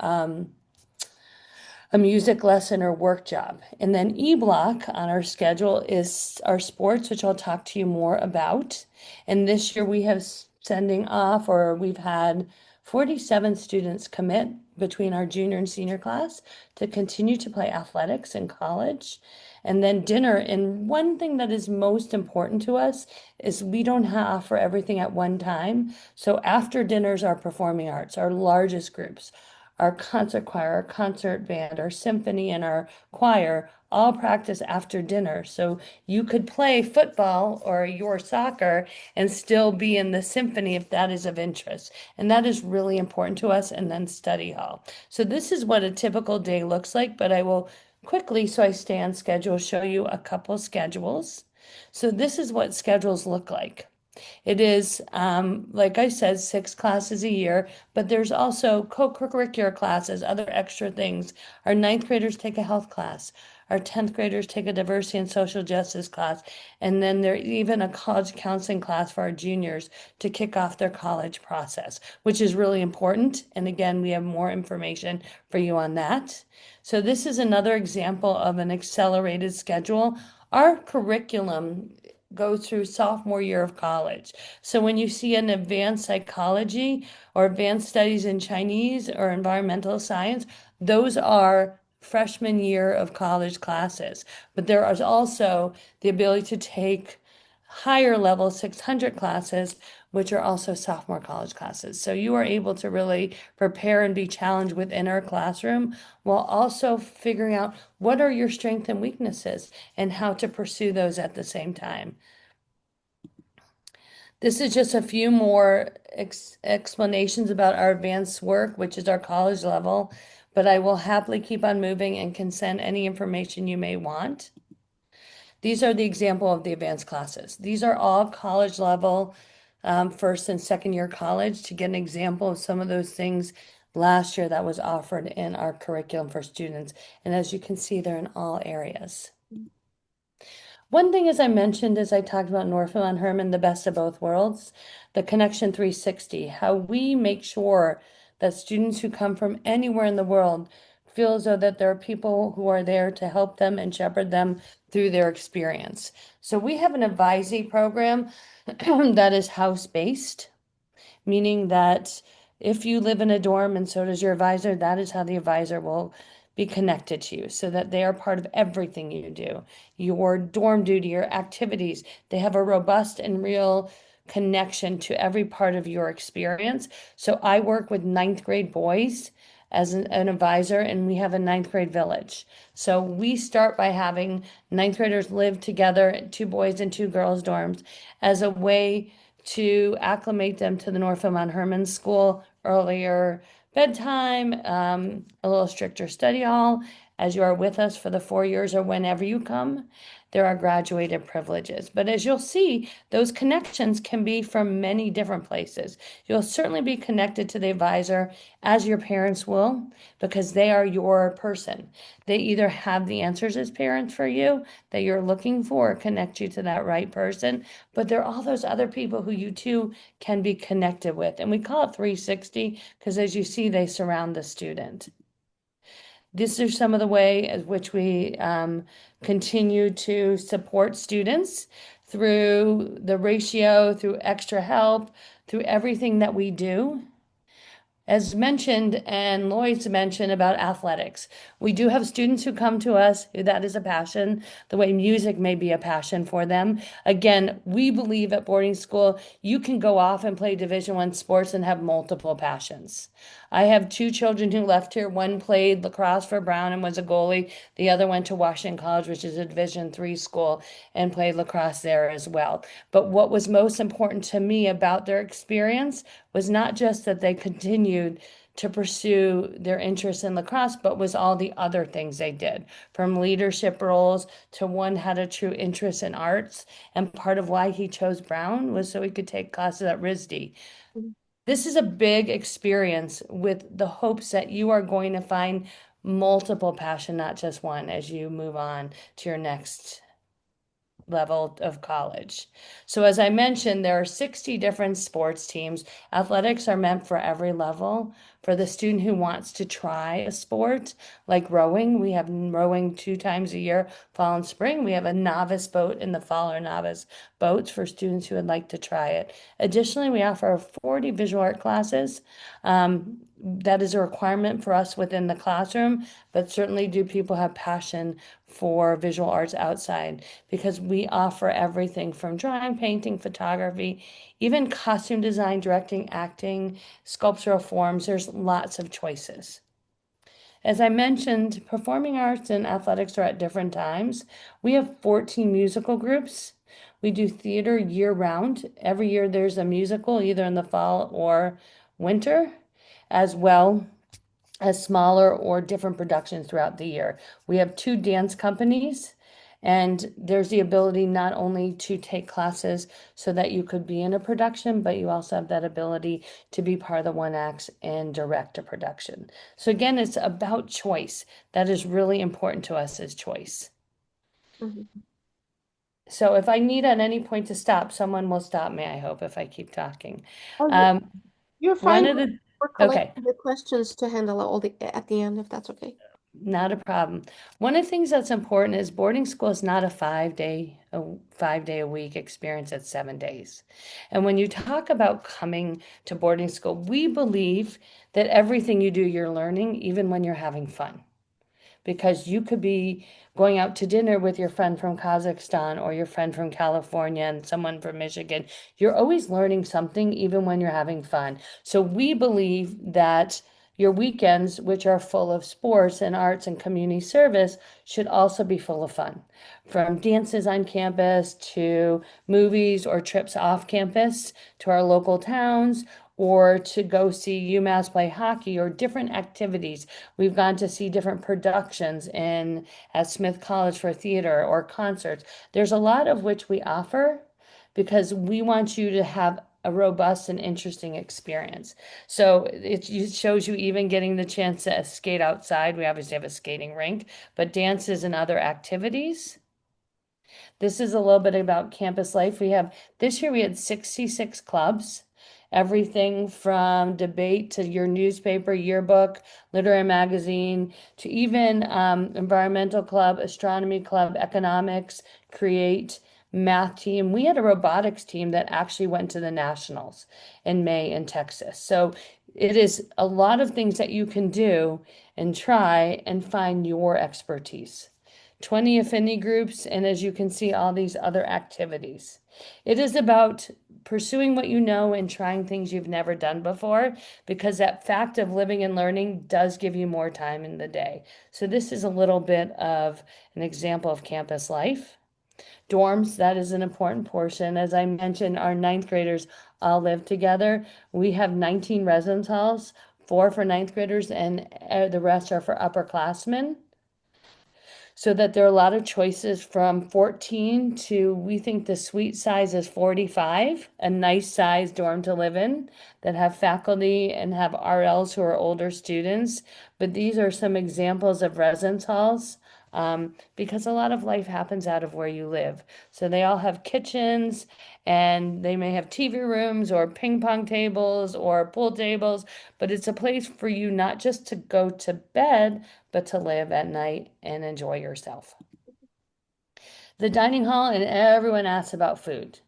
a music lesson or work job. And then E block on our schedule is our sports, which I'll talk to you more about. And this year we have sending off, or we've had 47 students commit between our junior and senior class to continue to play athletics in college. And then dinner. And one thing that is most important to us is we don't offer everything at one time. So after dinners, our performing arts, our largest groups, our concert choir, our concert band, our symphony, and our choir all practice after dinner. So you could play football or your soccer and still be in the symphony if that is of interest. And that is really important to us. And then study hall. So this is what a typical day looks like, but I will quickly, so I stay on schedule, show you a couple schedules. So this is what schedules look like. It is, like I said, 6 classes a year, but there's also co-curricular classes, other extra things. Our 9th graders take a health class. Our 10th graders take a diversity and social justice class. And then there's even a college counseling class for our juniors to kick off their college process, which is really important. And again, we have more information for you on that. So this is another example of an accelerated schedule. Our curriculum go through sophomore year of college. So when you see an advanced psychology or advanced studies in Chinese or environmental science, those are freshman year of college classes. But there is also the ability to take higher level 600 classes, which are also sophomore college classes. So you are able to really prepare and be challenged within our classroom while also figuring out what are your strengths and weaknesses and how to pursue those at the same time. This is just a few more explanations about our advanced work, which is our college level, but I will happily keep on moving and can send any information you may want. These are the example of the advanced classes. These are all college level, first and second year college, to get an example of some of those things last year that was offered in our curriculum for students. And as you can see, they're in all areas. One thing, as I mentioned, as I talked about Northfield and Hermon, the best of both worlds, the Connection 360, how we make sure that students who come from anywhere in the world feel as though that there are people who are there to help them and shepherd them through their experience. So we have an advisory program that is house-based, meaning that if you live in a dorm and so does your advisor, that is how the advisor will be connected to you so that they are part of everything you do. Your dorm duty, your activities, they have a robust and real connection to every part of your experience. So I work with ninth grade boys as an advisor, and we have a ninth grade village. So we start by having ninth graders live together, two boys and two girls dorms, as a way to acclimate them to the Northfield on Hermon School, earlier bedtime, a little stricter study hall. As you are with us for the 4 years or whenever you come, there are graduated privileges. But as you'll see, those connections can be from many different places. You'll certainly be connected to the advisor, as your parents will, because they are your person. They either have the answers as parents for you that you're looking for, or connect you to that right person, but there are all those other people who you too can be connected with. And we call it 360 because, as you see, they surround the student. These are some of the way in which we continue to support students through the ratio, through extra help, through everything that we do. As mentioned, and Lloyd's mentioned about athletics, we do have students who come to us who that is a passion, the way music may be a passion for them. Again, we believe at boarding school, you can go off and play Division I sports and have multiple passions. I have two children who left here. One played lacrosse for Brown and was a goalie. The other went to Washington College, which is a Division III school, and played lacrosse there as well. But what was most important to me about their experience was not just that they continued to pursue their interest in lacrosse, but was all the other things they did, from leadership roles to one had a true interest in arts. And part of why he chose Brown was so he could take classes at RISD. This is a big experience with the hopes that you are going to find multiple passion, not just one, as you move on to your next level of college. So as I mentioned, there are 60 different sports teams. Athletics are meant for every level. For the student who wants to try a sport, like rowing, we have rowing 2 times a year, fall and spring. We have a novice boat in the fall, or novice boats for students who would like to try it. Additionally, we offer 40 visual art classes. That is a requirement for us within the classroom, but certainly do people have passion for visual arts outside, because we offer everything from drawing, painting, photography, even costume design, directing, acting, sculptural forms. There's lots of choices. As I mentioned, performing arts and athletics are at different times. We have 14 musical groups. We do theater year round. Every year there's a musical, either in the fall or winter, as well as smaller or different productions throughout the year. We have 2 dance companies, and there's the ability not only to take classes so that you could be in a production, but you also have that ability to be part of the one acts and direct a production. So again, it's about choice. That is really important to us, is choice. So if I need at any point to stop, someone will stop me, I hope, if I keep talking. Oh, you're fine. One of the We're Okay. collecting the questions to handle all at the end, if that's okay. Not a problem. One of the things that's important is boarding school is not a 5-day a week experience. It's 7 days. And when you talk about coming to boarding school, we believe that everything you do, you're learning, even when you're having fun. Because you could be going out to dinner with your friend from Kazakhstan or your friend from California and someone from Michigan. You're always learning something, even when you're having fun. So we believe that your weekends, which are full of sports and arts and community service, should also be full of fun. From dances on campus to movies or trips off campus to our local towns, or to go see UMass play hockey, or different activities. We've gone to see different productions at Smith College for theater or concerts. There's a lot of which we offer because we want you to have a robust and interesting experience. So it shows you even getting the chance to skate outside. We obviously have a skating rink, but dances and other activities. This is a little bit about campus life. This year we had 66 clubs, everything from debate to your newspaper, yearbook, literary magazine, to even environmental club, astronomy club, economics, create, math team. We had a robotics team that actually went to the nationals in May in Texas. So it is a lot of things that you can do and try and find your expertise. 20 affinity groups, and as you can see, all these other activities. It is about pursuing what you know and trying things you've never done before, because that fact of living and learning does give you more time in the day. So this is a little bit of an example of campus life. Dorms, that is an important portion. As I mentioned, our ninth graders all live together. We have 19 residence halls, 4 for ninth graders, and the rest are for upperclassmen. So that there are a lot of choices from 14 to, we think the sweet size is 45, a nice size dorm to live in that have faculty and have RLs who are older students. But these are some examples of residence halls, because a lot of life happens out of where you live. So they all have kitchens, and they may have TV rooms or ping pong tables or pool tables, but it's a place for you not just to go to bed, but to live at night and enjoy yourself. The dining hall, and everyone asks about food.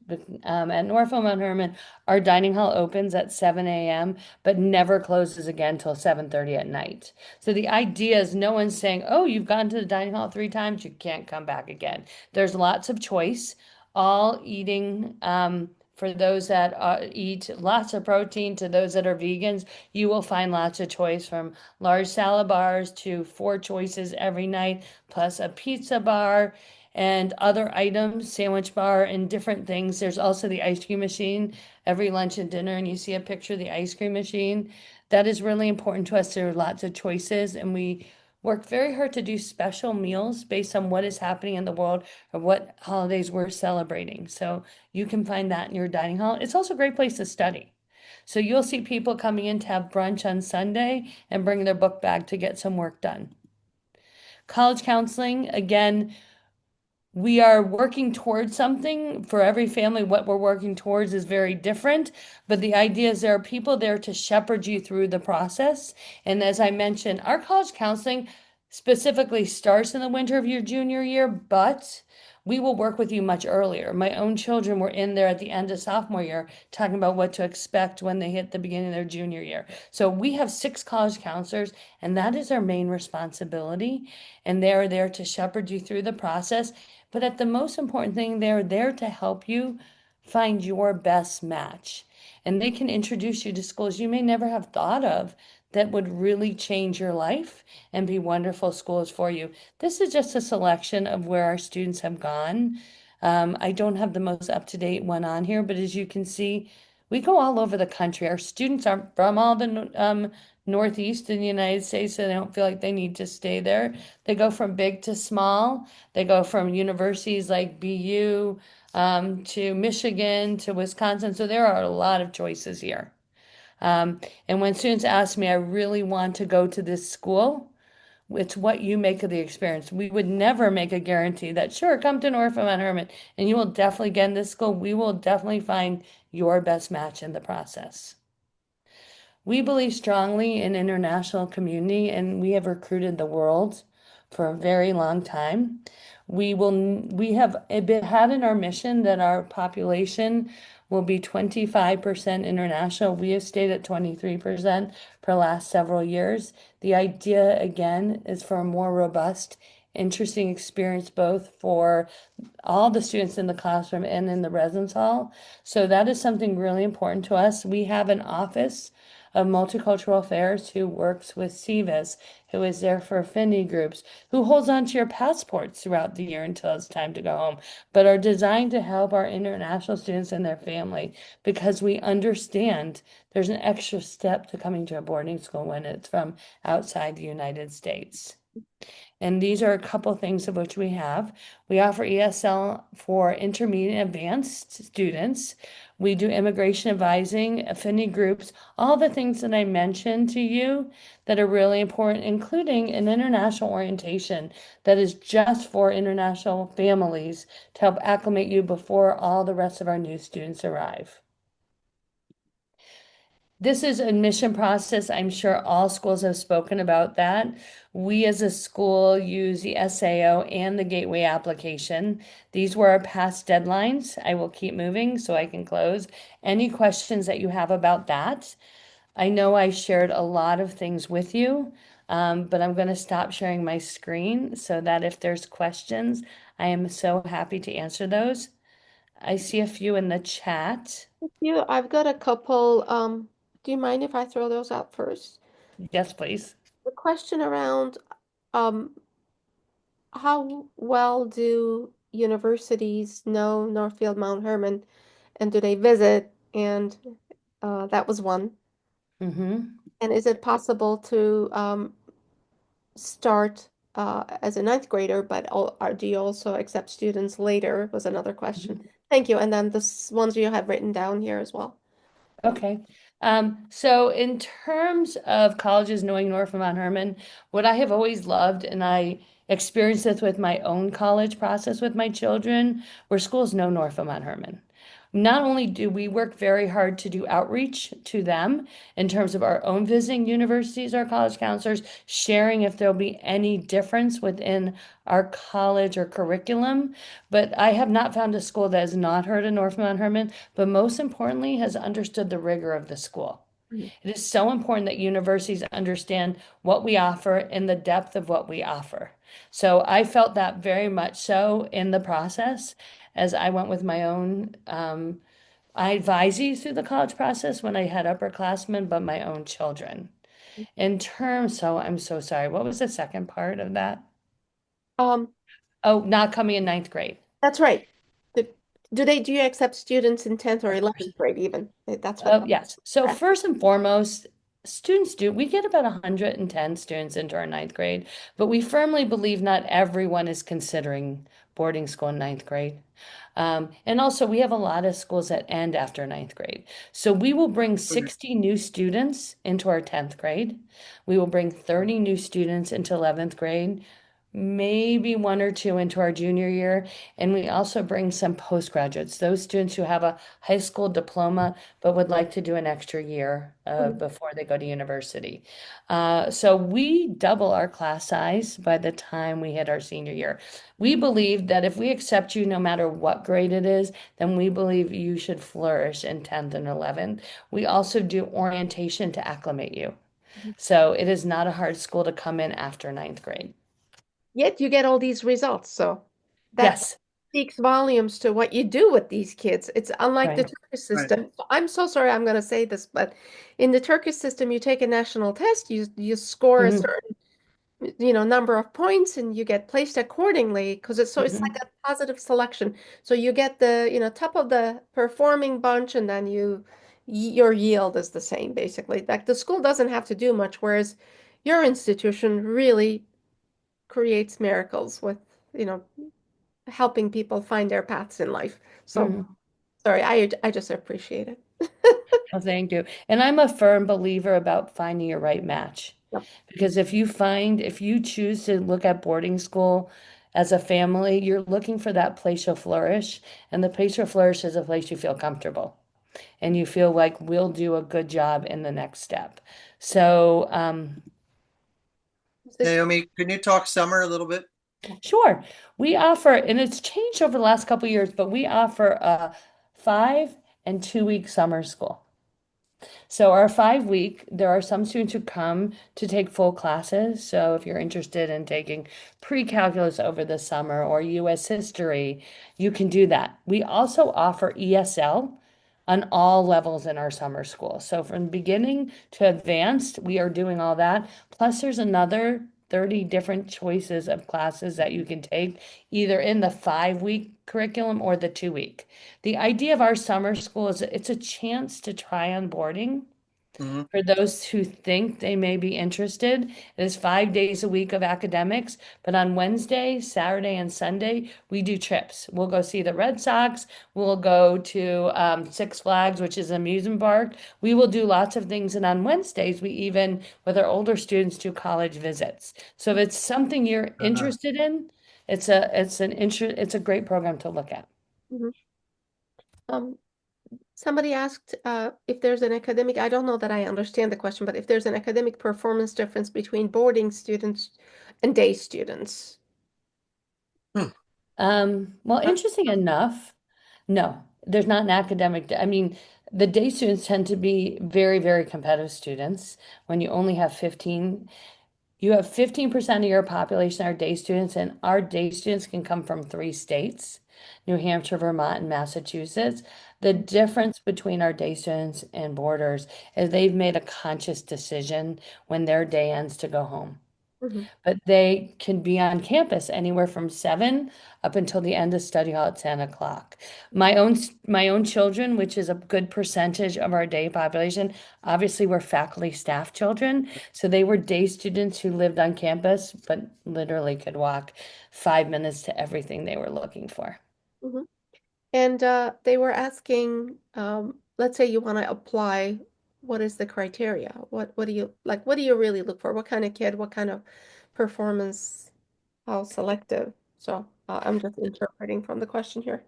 At Northfield Mount Hermon, our dining hall opens at 7 a.m., but never closes again until 7:30 at night. So the idea is no one's saying, oh, you've gone to the dining hall 3 times, you can't come back again. There's lots of choice, all eating. For those that eat lots of protein, to those that are vegans, you will find lots of choice, from large salad bars to 4 choices every night, plus a pizza bar and other items, sandwich bar and different things. There's also the ice cream machine every lunch and dinner, and you see a picture of the ice cream machine. That is really important to us. There are lots of choices, and we work very hard to do special meals based on what is happening in the world or what holidays we're celebrating. So you can find that in your dining hall. It's also a great place to study. So you'll see people coming in to have brunch on Sunday and bring their book bag to get some work done. College counseling, again, we are working towards something. For every family, what we're working towards is very different, but the idea is there are people there to shepherd you through the process. And as I mentioned, our college counseling specifically starts in the winter of your junior year, but we will work with you much earlier. My own children were in there at the end of sophomore year talking about what to expect when they hit the beginning of their junior year. So we have 6 college counselors, and that is our main responsibility. And they are there to shepherd you through the process. But at the most important thing, they're there to help you find your best match. And they can introduce you to schools you may never have thought of that would really change your life and be wonderful schools for you. This is just a selection of where our students have gone. I don't have the most up-to-date one on here, but as you can see, we go all over the country. Our students are from all the Northeast in the United States, so they don't feel like they need to stay there. They go from big to small. They go from universities like BU to Michigan to Wisconsin. So there are a lot of choices here. And when students ask me, I really want to go to this school, it's what you make of the experience. We would never make a guarantee that, sure, come to Northfield Mount Hermon and you will definitely get in this school. We will definitely find your best match in the process. We believe strongly in international community, and we have recruited the world for a very long time. We have had in our mission that our population will be 25% international. We have stayed at 23% for the last several years. The idea, again, is for a more robust, interesting experience, both for all the students in the classroom and in the residence hall. So that is something really important to us. We have an office of Multicultural Affairs who works with CVAS, who is there for affinity groups, who holds on to your passports throughout the year until it's time to go home, but are designed to help our international students and their family, because we understand there's an extra step to coming to a boarding school when it's from outside the United States. And these are a couple things of which we have. We offer ESL for intermediate and advanced students. We do immigration advising, affinity groups, all the things that I mentioned to you that are really important, including an international orientation that is just for international families to help acclimate you before all the rest of our new students arrive. This is admission process. I'm sure all schools have spoken about that. We as a school use the SAO and the gateway application. These were our past deadlines. I will keep moving so I can close. Any questions that you have about that? I know I shared a lot of things with you, but I'm going to stop sharing my screen so that if there's questions, I am so happy to answer those. I see a few in the chat. I've got a couple. Do you mind if I throw those out first? Yes, please. The question around um, how well do universities know Northfield Mount Hermon and do they visit? And that was one. Mm-hmm. And is it possible to start as a ninth grader, but do you also accept students later? Was another question. Thank you. And then the ones you have written down here as well. Okay. So in terms of colleges knowing Norfolk Mount Hermon, what I have always loved, and I experienced this with my own college process with my children, where schools know Norfolk Mount Hermon. Not only do we work very hard to do outreach to them in terms of our own visiting universities, our college counselors, sharing if there'll be any difference within our college or curriculum, but I have not found a school that has not heard of North Mount Hermon, but most importantly, has understood the rigor of the school. Mhm. It is so important that universities understand what we offer and the depth of what we offer. So I felt that very much so in the process as I went with my own. I advise you through the college process when I had upperclassmen, but my own children. In terms, so I'm so sorry. What was the second part of that? Um, Oh, not coming in ninth grade. that's right. The, do you accept students in 10th or 11th grade even? That's what. Oh, yes. So first and foremost, students do, we get about 110 students into our ninth grade, but we firmly believe not everyone is considering boarding school in ninth grade. And also, we have a lot of schools that end after ninth grade. So we will bring 60 new students into our 10th grade. We will bring 30 new students into 11th grade, maybe one or two into our junior year. And we also bring some postgraduates, those students who have a high school diploma but would like to do an extra year Mhm. before they go to university. So we double our class size by the time we hit our senior year. We believe that if we accept you no matter what grade it is, then we believe you should flourish in 10th and 11th. We also do orientation to acclimate you. So it is not a hard school to come in after ninth grade. Yet you get all these results. So that Yes. speaks volumes to what you do with these kids. It's unlike the Right. Turkish Right. system. I'm so sorry I'm going to say this, but in the Turkish system, you take a national test, you score a Mhm. certain number of points and you get placed accordingly because it's like Mhm. a positive selection. So you get the top of the performing bunch and then your yield is the same basically. Like the school doesn't have to do much, whereas your institution really creates miracles with, you know, helping people find their paths in life. So Mhm. sorry, I just appreciate it. Well, thank you. And I'm a firm believer about finding your right match. Yep. Because if you choose to look at boarding school as a family, you're looking for that place you'll flourish. And the place you'll flourish is a place you feel comfortable and you feel like we'll do a good job in the next step. So, Naomi, can you talk summer a little bit? sure, we offer, and it's changed over the last couple of years, but we offer a 5 and 2 week summer school. So our 5 week, there are some students who come to take full classes. So if you're interested in taking pre-calculus over the summer or US history, you can do that. We also offer ESL on all levels in our summer school. So from beginning to advanced, we are doing all that. Plus there's another 30 different choices of classes that you can take either in the 5 week curriculum or the 2 week. The idea of our summer school is it's a chance to try on boarding Mhm. For those who think they may be interested, it is 5 days a week of academics, but on Wednesday, Saturday, and Sunday, we do trips. We'll go see the Red Sox. We'll go to Six Flags, which is an amusement park. We will do lots of things. And on Wednesdays, we even, with our older students, do college visits. So if it's something you're Uh-huh. interested in, it's a great program to look at. Mhm. Um, Somebody asked if there's an academic, I don't know that I understand the question, but if there's an academic performance difference between boarding students and day students. Hmm. Well, interesting enough, no, there's not an academic. I mean, the day students tend to be very, very competitive students. When you only have 15, you have 15% of your population are day students, and our day students can come from 3 states, New Hampshire, Vermont, and Massachusetts. The difference between our day students and boarders is they've made a conscious decision when their day ends to go home, Mhm. but they can be on campus anywhere from 7 up until the end of study hall at 10 o'clock. My own children, which is a good percentage of our day population, obviously were faculty staff children, so they were day students who lived on campus, but literally could walk 5 minutes to everything they were looking for. Mhm. And they were asking, let's say you want to apply, what is the criteria? What do you like? What do you really look for? What kind of kid? What kind of performance? How selective? So I'm just interpreting from the question here.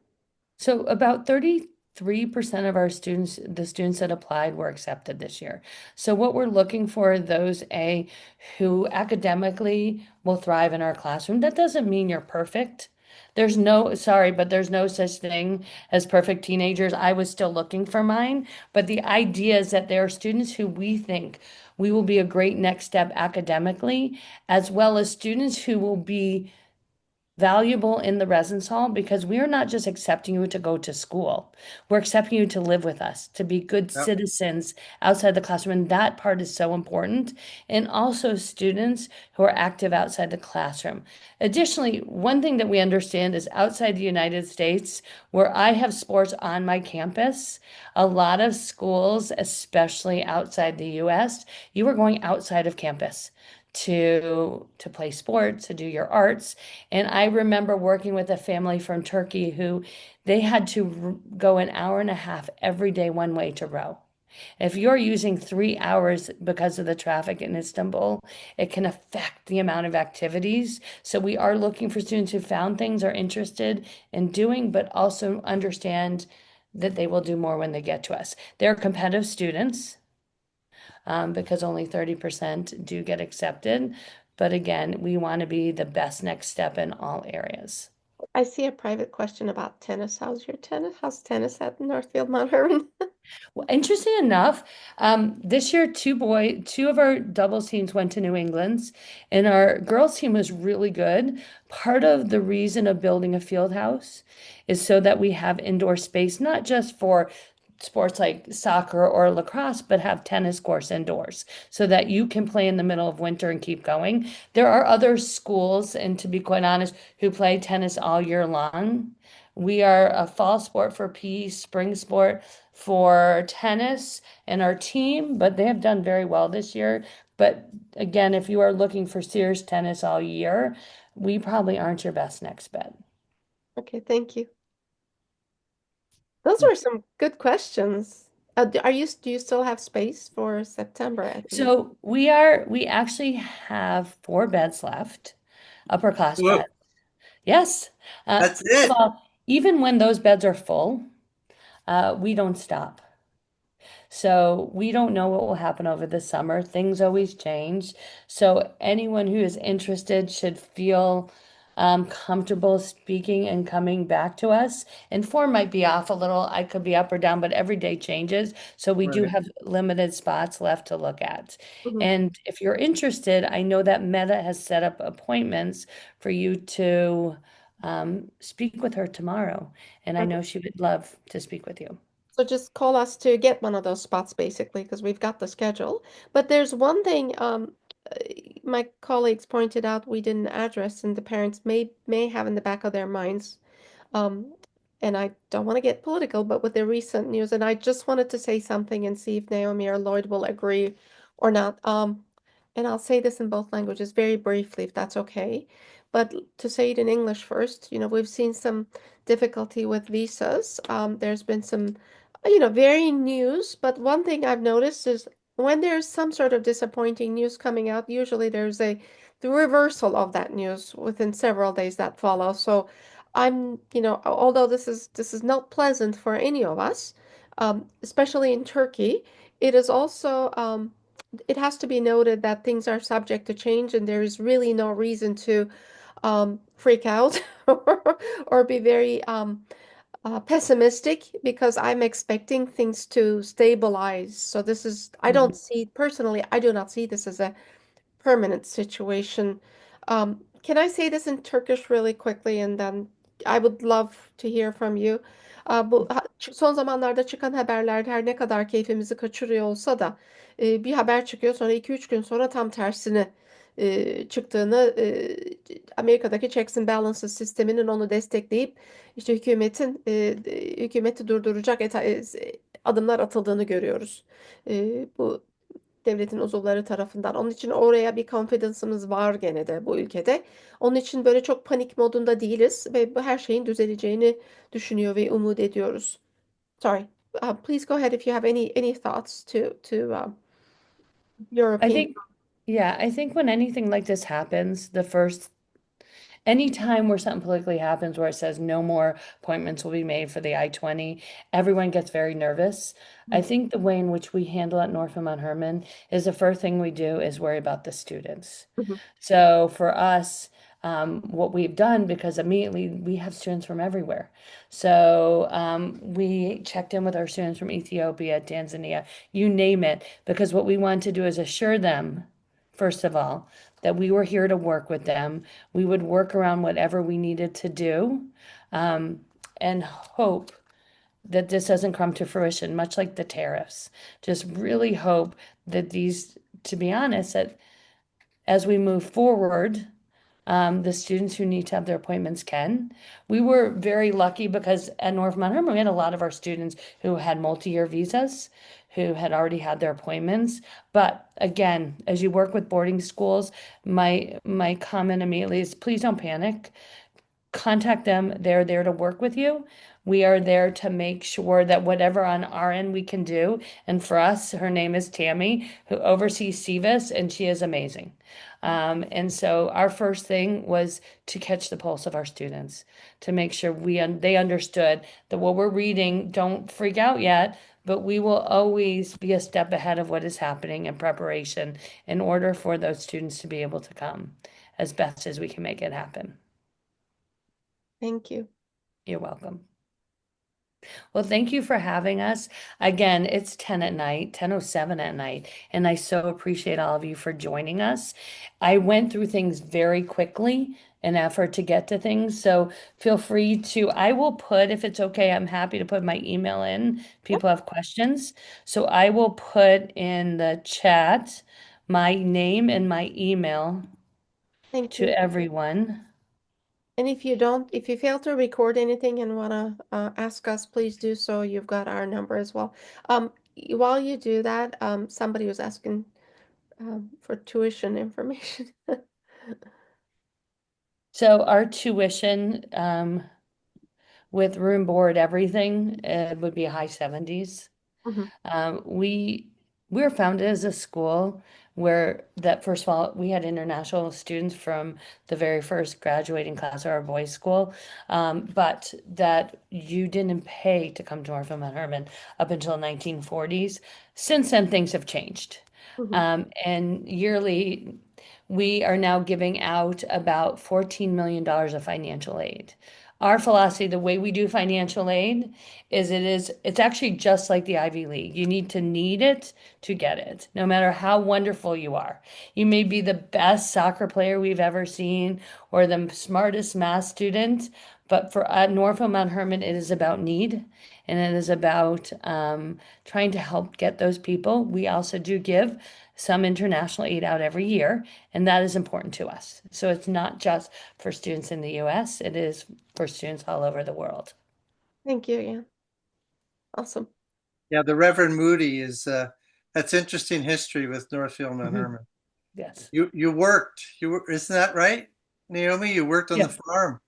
So about 33% of our students, the students that applied, were accepted this year. So what we're looking for are those who academically will thrive in our classroom. That doesn't mean you're perfect. Sorry, but there's no such thing as perfect teenagers. I was still looking for mine, but the idea is that there are students who we think we will be a great next step academically, as well as students who will be valuable in the residence hall, because we are not just accepting you to go to school. We're accepting you to live with us, to be good Yep. citizens outside the classroom. And that part is so important. And also students who are active outside the classroom. Additionally, one thing that we understand is outside the United States, where I have sports on my campus, a lot of schools, especially outside the US, you are going outside of campus to play sports, to do your arts. And I remember working with a family from Turkey who they had to go an hour and a half every day one way to row. If you're using 3 hours because of the traffic in Istanbul, it can affect the amount of activities. So we are looking for students who found things, are interested in doing, but also understand that they will do more when they get to us. They're competitive students, because only 30% do get accepted. But again, we want to be the best next step in all areas. I see a private question about tennis. How's your tennis? How's tennis at Northfield Mount Hermon? Well, interesting enough, this year two of our doubles teams went to New England's, and our girls team was really good. Part of the reason of building a field house is so that we have indoor space, not just for sports like soccer or lacrosse, but have tennis courts indoors so that you can play in the middle of winter and keep going. There are other schools, and to be quite honest, who play tennis all year long. We are a fall sport for PE, spring sport for tennis and our team, but they have done very well this year. But again, if you are looking for serious tennis all year, we probably aren't your best next bet. Okay, thank you. Those were some good questions. Do you still have space for September at the? So we actually have 4 beds left, upper class Whoa. beds. Yes. That's First of it. all, even when those beds are full, we don't stop. So we don't know what will happen over the summer. Things always change. So anyone who is interested should feel comfortable speaking and coming back to us. And form might be off a little. I could be up or down, but every day changes. So we do Right. have limited spots left to look at. Mhm. And if you're interested, I know that Meta has set up appointments for you to speak with her tomorrow. And I know Okay. she would love to speak with you. So just call us to get one of those spots, basically, because we've got the schedule. But there's one thing my colleagues pointed out we didn't address, and the parents may have in the back of their minds. Um, and I don't want to get political, but with the recent news, and I just wanted to say something and see if Naomi or Lloyd will agree or not. And I'll say this in both languages very briefly, if that's okay. But to say it in English first, we've seen some difficulty with visas. There's been some, varying news, but one thing I've noticed is when there's some sort of disappointing news coming out, usually there's the reversal of that news within several days that follow. So although this is not pleasant for any of us, especially in Turkey, it is also it has to be noted that things are subject to change, and there is really no reason to freak out or be very pessimistic because I'm expecting things to stabilize. So I don't see, personally, I do not see this as a permanent situation. Can I say this in Turkish really quickly and then I would love to hear from you. Son zamanlarda çıkan haberler her ne kadar keyfimizi kaçırıyor olsa da bir haber çıkıyor sonra 2-3 gün sonra tam tersini çıktığını Amerika'daki checks and balances sisteminin onu destekleyip işte hükümeti durduracak adımlar atıldığını görüyoruz. Bu devletin uzuvları tarafından. Onun için oraya bir confidence'ımız var gene de bu ülkede. Onun için böyle çok panik modunda değiliz ve bu her şeyin düzeleceğini düşünüyor ve umut ediyoruz. Sorry. Please go ahead if you have any thoughts to your I opinion. think, yeah, I think when anything like this happens, anytime where something politically happens where it says no more appointments will be made for the I-20, everyone gets very nervous. I think the way in which we handle at Northfield on Herman is the first thing we do is worry about the students. Mhm. So for us, what we've done, because immediately we have students from everywhere. So we checked in with our students from Ethiopia, Tanzania, you name it, because what we want to do is assure them, first of all, that we were here to work with them. We would work around whatever we needed to do, and hope that this doesn't come to fruition, much like the tariffs. Just really hope that to be honest, that as we move forward, the students who need to have their appointments can. We were very lucky because at North Mount Hermon, we had a lot of our students who had multi-year visas, who had already had their appointments. But again, as you work with boarding schools, my comment immediately is please don't panic. Contact them. They're there to work with you. We are there to make sure that whatever on our end we can do. And for us, her name is Tammy, who oversees CVIS, and she is amazing. And so our first thing was to catch the pulse of our students, to make sure they understood that what we're reading, don't freak out yet, but we will always be a step ahead of what is happening in preparation in order for those students to be able to come as best as we can make it happen. Thank you. You're welcome. Well, thank you for having us. Again, it's 10 at night, 10:07 at night, and I so appreciate all of you for joining us. I went through things very quickly in effort to get to things, so feel free I will put, if it's okay, I'm happy to put my email in. People have questions. So I will put in the chat my name and my email Thank to you. everyone. And if you fail to record anything and want to ask us, please do so. You've got our number as well. While you do that, somebody was asking for tuition information. So our tuition, with room, board, everything, would be high 70s. Mhm. We were founded as a school where first of all, we had international students from the very first graduating class of our boys' school, but that you didn't pay to come to Northfield Mount Hermon up until the 1940s. Since then, things have changed. Mhm. And yearly, we are now giving out about $14 million of financial aid. Our philosophy, the way we do financial aid, it's actually just like the Ivy League. You need it to get it, no matter how wonderful you are. You may be the best soccer player we've ever seen or the smartest math student, but for Northfield Mount Hermon, it is about need, and it is about trying to help get those people. We also do give some international aid out every year, and that is important to us. So it's not just for students in the US, it is for students all over the world. Thank you again. Awesome. Yeah, the Reverend Moody is that's interesting history with Northfield and Mhm. Hermon. Yes. You worked. Isn't that right, Naomi? You worked on the Yeah. farm.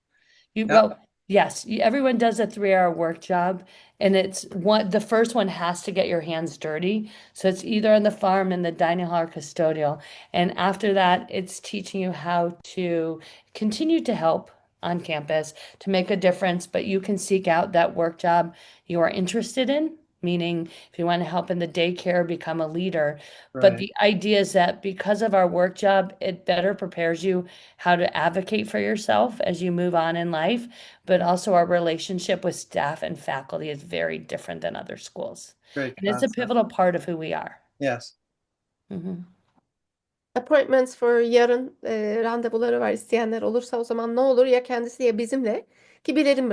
Yeah. Well, yes, everyone does a 3-hour work job, and the first one has to get your hands dirty. So it's either on the farm in the dining hall or custodial. And after that, it's teaching you how to continue to help on campus to make a difference, but you can seek out that work job you are interested in, meaning if you want to help in the daycare, become a leader. But Right. the idea is that because of our work job, it better prepares you how to advocate for yourself as you move on in life, but also our relationship with staff and faculty is very different than other schools. Great And it's a concept. pivotal part of who we are. Yes. Mhm. Appointments for yarın randevuları var. İsteyenler olursa o zaman ne olur ya kendisi ya bizimle ki bilirim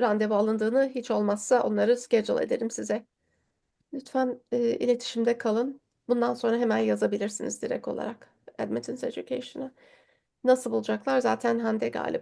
randevu alındığını hiç olmazsa onları schedule ederim size. Lütfen iletişimde kalın. Bundan sonra hemen yazabilirsiniz direkt olarak Admittance Education'a. Nasıl bulacaklar? Zaten Hande galiba.